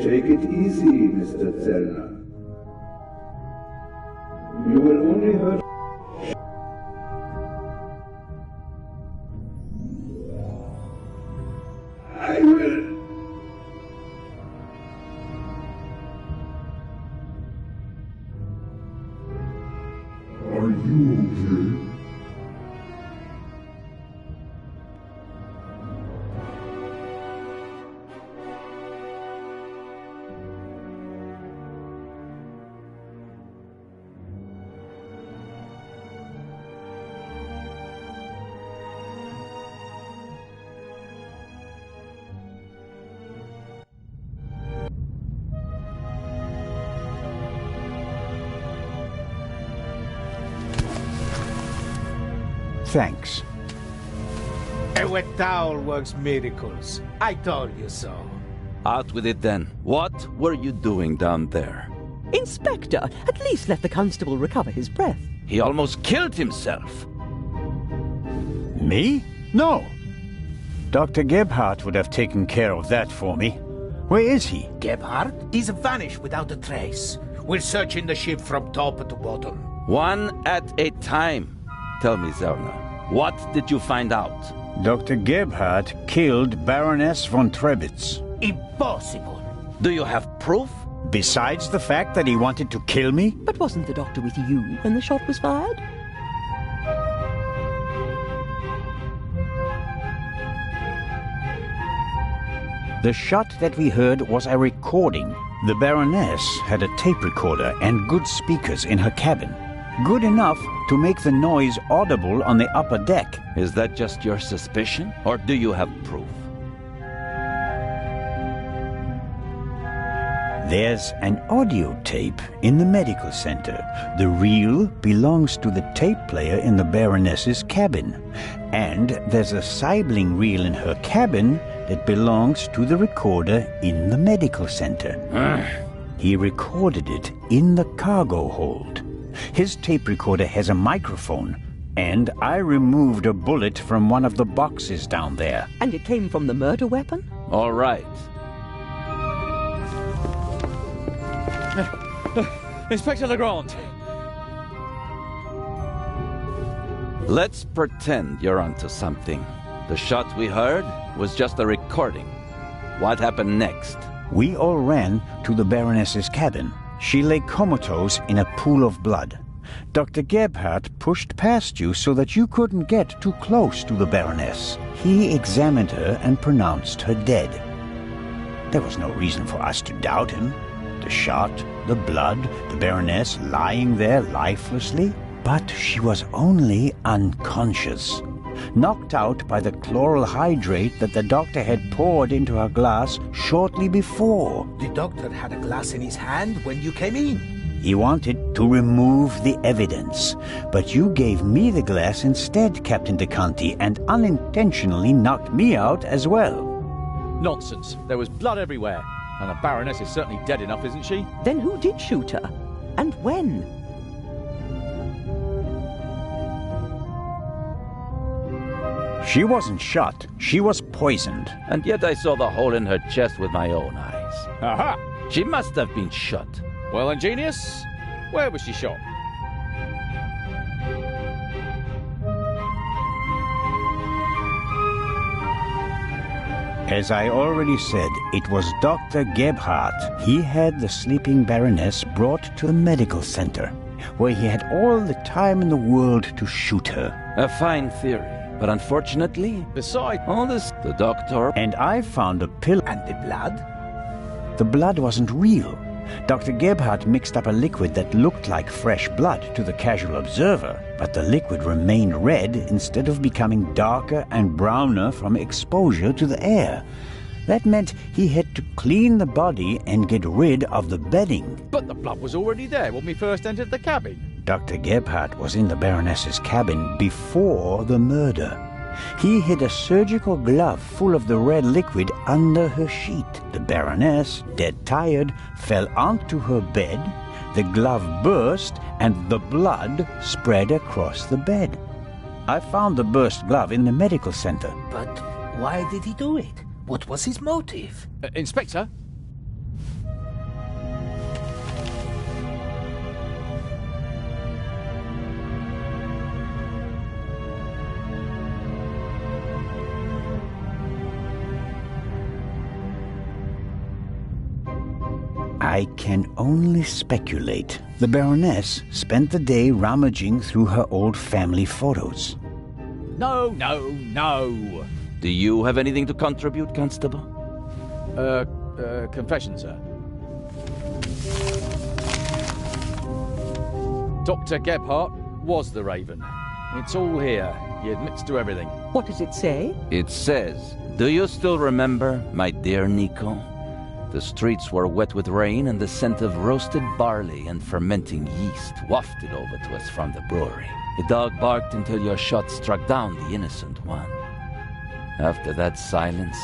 Take it easy, Mr. Zellner. You will only heard. I will. Are you okay? Thanks. A wet towel works miracles. I told you so. Out with it then. What were you doing down there? Inspector, at least let the constable recover his breath. He almost killed himself. Me? No. Dr. Gebhardt would have taken care of that for me. Where is he? Gebhardt? He's vanished without a trace. We're searching the ship from top to bottom. One at a time. Tell me, Zerna, what did you find out? Dr. Gebhardt killed Baroness von Trebitz. Impossible. Do you have proof? Besides the fact that he wanted to kill me? But wasn't the doctor with you when the shot was fired? The shot that we heard was a recording. The Baroness had a tape recorder and good speakers in her cabin. Good enough to make the noise audible on the upper deck. Is that just your suspicion, or do you have proof? There's an audio tape in the medical center. The reel belongs to the tape player in the Baroness's cabin. And there's a sibling reel in her cabin that belongs to the recorder in the medical center. He recorded it in the cargo hold. His tape recorder has a microphone, and I removed a bullet from one of the boxes down there. And it came from the murder weapon? All right. Inspector Legrand! Let's pretend you're onto something. The shot we heard was just a recording. What happened next? We all ran to the Baroness's cabin. She lay comatose in a pool of blood. Dr. Gebhardt pushed past you so that you couldn't get too close to the Baroness. He examined her and pronounced her dead. There was no reason for us to doubt him. The shot, the blood, the Baroness lying there lifelessly. But she was only unconscious, knocked out by the chloral hydrate that the doctor had poured into her glass shortly before. The doctor had a glass in his hand when you came in. He wanted to remove the evidence, but you gave me the glass instead, Captain DeConti, and unintentionally knocked me out as well. Nonsense. There was blood everywhere. And the Baroness is certainly dead enough, isn't she? Then who did shoot her? And when? She wasn't shot. She was poisoned. And yet I saw the hole in her chest with my own eyes. Aha! She must have been shot. Well, ingenious. Where was she shot? As I already said, it was Dr. Gebhardt. He had the sleeping Baroness brought to the medical center, where he had all the time in the world to shoot her. A fine theory, but unfortunately, Besides, all this, the doctor... And I found a pill. And the blood? The blood wasn't real. Dr. Gebhardt mixed up a liquid that looked like fresh blood to the casual observer, but the liquid remained red instead of becoming darker and browner from exposure to the air. That meant he had to clean the body and get rid of the bedding. but the blood was already there when we first entered the cabin. Dr. Gebhardt was in the Baroness's cabin before the murder. He hid a surgical glove full of the red liquid under her sheet. The Baroness, dead tired, fell onto her bed. The glove burst and the blood spread across the bed. I found the burst glove in the medical center. But why did he do it? What was his motive? Inspector? can only speculate. The Baroness spent the day rummaging through her old family photos. No, no, no. Do you have anything to contribute, Constable? Confession, sir. Dr. Gebhardt was the Raven. It's all here. He admits to everything. What does it say? It says, "Do you still remember, my dear Nico? The streets were wet with rain, and the scent of roasted barley and fermenting yeast wafted over to us from the brewery. A dog barked until your shot struck down the innocent one. After that silence,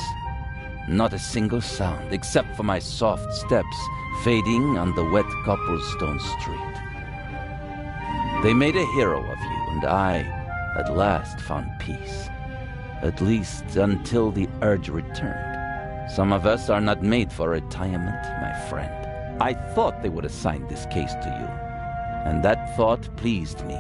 not a single sound except for my soft steps fading on the wet cobblestone street. They made a hero of you, and I, at last, found peace. At least until the urge returned. Some of us are not made for retirement, my friend. I thought they would assign this case to you, and that thought pleased me.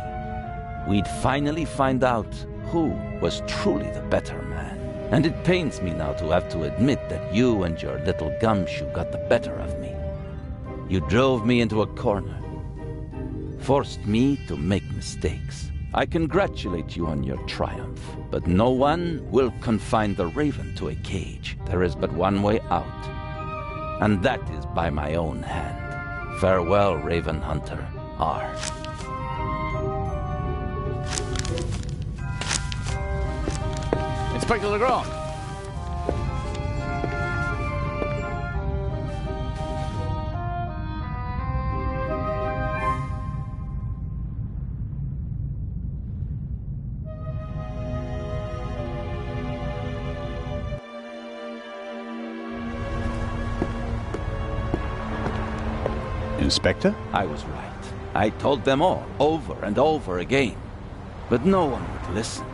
We'd finally find out who was truly the better man. And it pains me now to have to admit that you and your little gumshoe got the better of me. You drove me into a corner, forced me to make mistakes. I congratulate you on your triumph, but no one will confine the Raven to a cage. There is but one way out, and that is by my own hand. Farewell, Raven Hunter R. Inspector Legrand. Inspector? I was right. I told them all, over and over again. But no one would listen.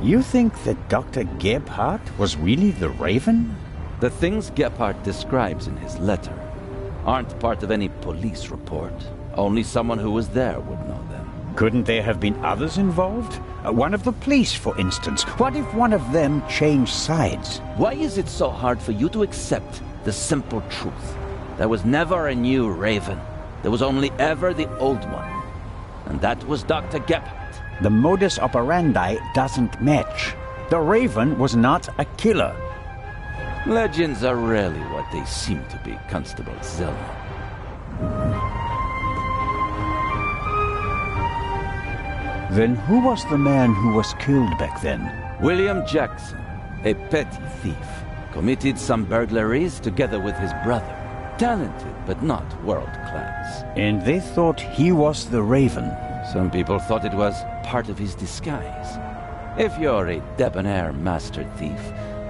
You think that Dr. Gebhardt was really the Raven? The things Gebhardt describes in his letter aren't part of any police report. Only someone who was there would know them. Couldn't there have been others involved? One of the police, for instance. What if one of them changed sides? Why is it so hard for you to accept the simple truth? There was never a new Raven. There was only ever the old one. And that was Dr. Gebhardt. The modus operandi doesn't match. The Raven was not a killer. Legends are rarely what they seem to be, Constable Zellman. Then who was the man who was killed back then? William Jackson, a petty thief, committed some burglaries together with his brother. Talented, but not world-class. And they thought he was the Raven. Some people thought it was part of his disguise. If you're a debonair master thief,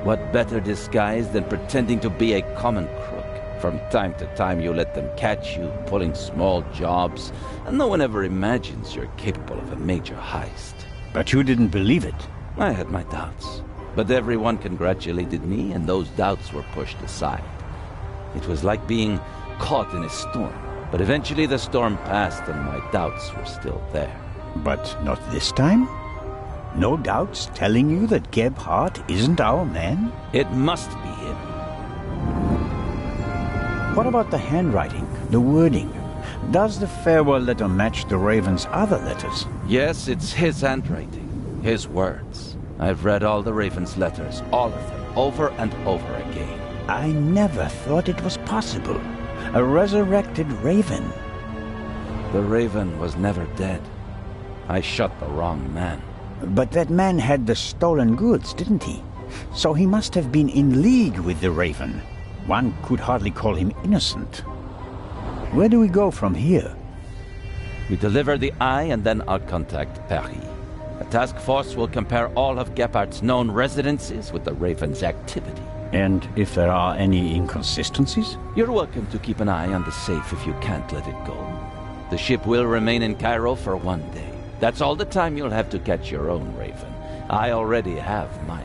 what better disguise than pretending to be a common crook? From time to time you let them catch you pulling small jobs, and no one ever imagines you're capable of a major heist. But you didn't believe it. I had my doubts, but everyone congratulated me, and those doubts were pushed aside. It was like being caught in a storm, but eventually the storm passed and my doubts were still there. But not this time? No doubts telling you that Gebhardt isn't our man? It must be him. What about the handwriting, the wording? Does the farewell letter match the Raven's other letters? Yes, it's his handwriting, his words. I've read all the Raven's letters, all of them, over and over again. I never thought it was possible. A resurrected Raven. The Raven was never dead. I shot the wrong man. But that man had the stolen goods, didn't he? So he must have been in league with the Raven. One could hardly call him innocent. Where do we go from here? We deliver the eye and then I'll contact Paris. A task force will compare all of Gebhardt's known residences with the Raven's activity. And if there are any inconsistencies? You're welcome to keep an eye on the safe if you can't let it go. The ship will remain in Cairo for 1 day. That's all the time you'll have to catch your own Raven. I already have mine.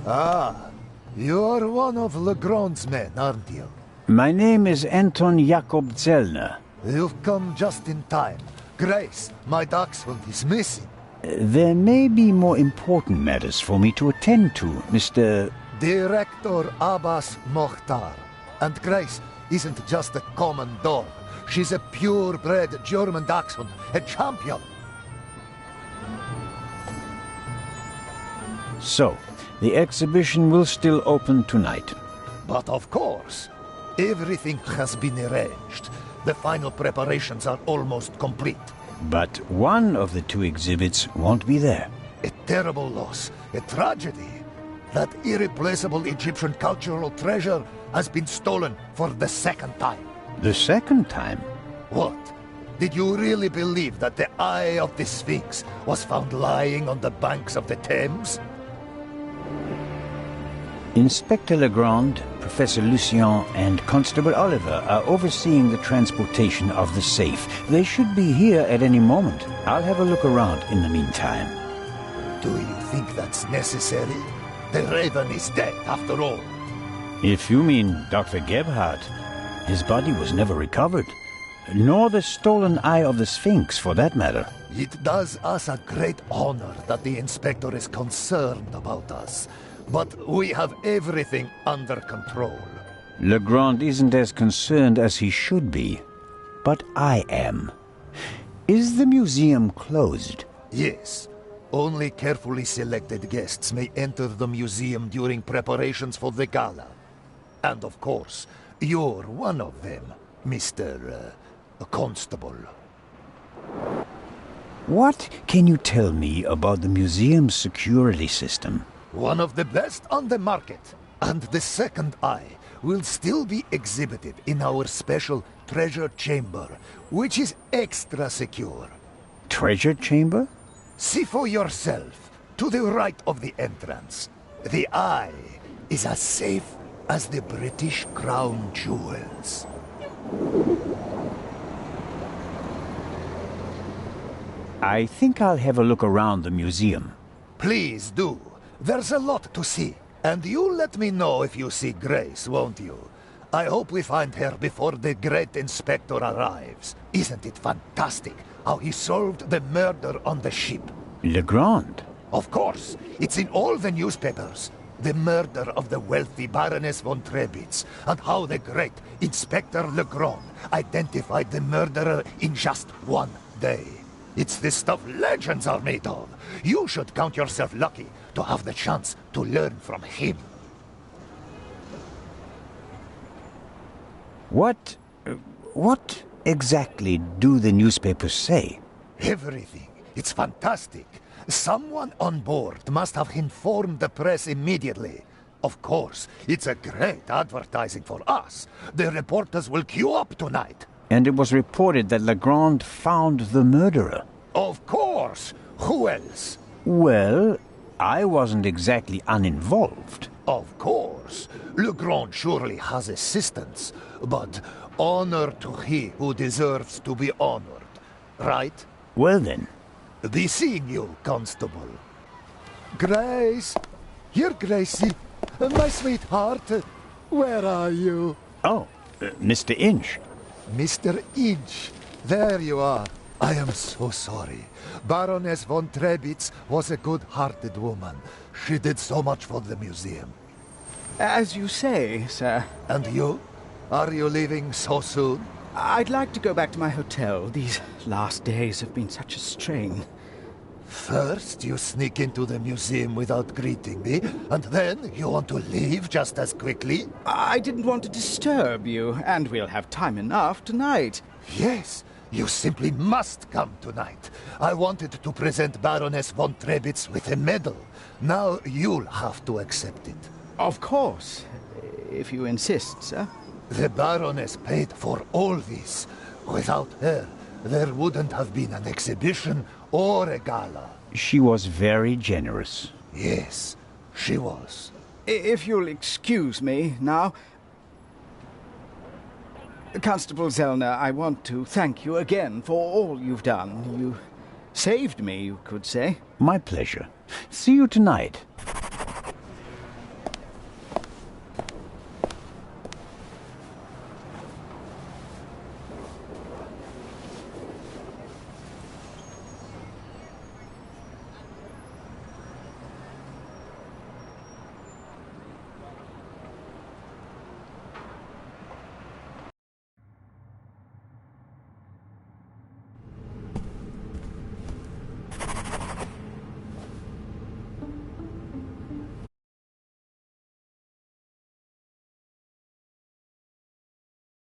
Ah, you're one of Legrand's men, aren't you? My name is Anton Jakob Zellner. You've come just in time. Grace, my dachshund, is missing. There may be more important matters for me to attend to, Mr. Director Abbas Mokhtar. And Grace isn't just a common dog. She's a purebred German dachshund, a champion. So, the exhibition will still open tonight. But of course, everything has been arranged. The final preparations are almost complete. But one of the two exhibits won't be there. A terrible loss, a tragedy. That irreplaceable Egyptian cultural treasure has been stolen for the second time. The second time? What? Did you really believe that the Eye of the Sphinx was found lying on the banks of the Thames? Inspector Legrand, Professor Lucien, and Constable Oliver are overseeing the transportation of the safe. They should be here at any moment. I'll have a look around in the meantime. Do you think that's necessary? The Raven is dead, after all. If you mean Dr. Gebhardt, his body was never recovered. Nor the stolen Eye of the Sphinx, for that matter. It does us a great honor that the Inspector is concerned about us. But we have everything under control. Legrand isn't as concerned as he should be. But I am. Is the museum closed? Yes. Only carefully selected guests may enter the museum during preparations for the gala. And of course, you're one of them, Mr. Constable. What can you tell me about the museum's security system? One of the best on the market. And the second eye will still be exhibited in our special treasure chamber, which is extra secure. Treasure chamber? See for yourself, to the right of the entrance. The eye is as safe as the British crown jewels. I think I'll have a look around the museum. Please do. There's a lot to see. And you let me know if you see Grace, won't you? I hope we find her before the great inspector arrives. Isn't it fantastic how he solved the murder on the ship? Legrand? Of course. It's in all the newspapers. The murder of the wealthy Baroness von Trebitz, and how the great Inspector Legrand identified the murderer in just one day. It's the stuff legends are made of. You should count yourself lucky to have the chance to learn from him. What exactly do the newspapers say? Everything. It's fantastic. Someone on board must have informed the press immediately. Of course, it's a great advertising for us. The reporters will queue up tonight. And it was reported that Legrand found the murderer. Of course! Who else? Well, I wasn't exactly uninvolved. Of course. Legrand surely has assistants, but honor to he who deserves to be honored, right? Well then. Be seeing you, Constable. Grace! Here, Gracie. My sweetheart. Where are you? Oh, Mr. Inch. Mr. Inch. There you are. I am so sorry. Baroness von Trebitz was a good-hearted woman. She did so much for the museum. As you say, sir. And you? Are you leaving so soon? I'd like to go back to my hotel. These last days have been such a strain. First, you sneak into the museum without greeting me, and then you want to leave just as quickly? I didn't want to disturb you, and we'll have time enough tonight. Yes, you simply must come tonight. I wanted to present Baroness von Trebitz with a medal. Now you'll have to accept it. Of course, if you insist, sir. The Baroness paid for all this. Without her, there wouldn't have been an exhibition or a gala. She was very generous. Yes, she was. If you'll excuse me now. Constable Zellner, I want to thank you again for all you've done. You saved me, you could say. My pleasure. See you tonight.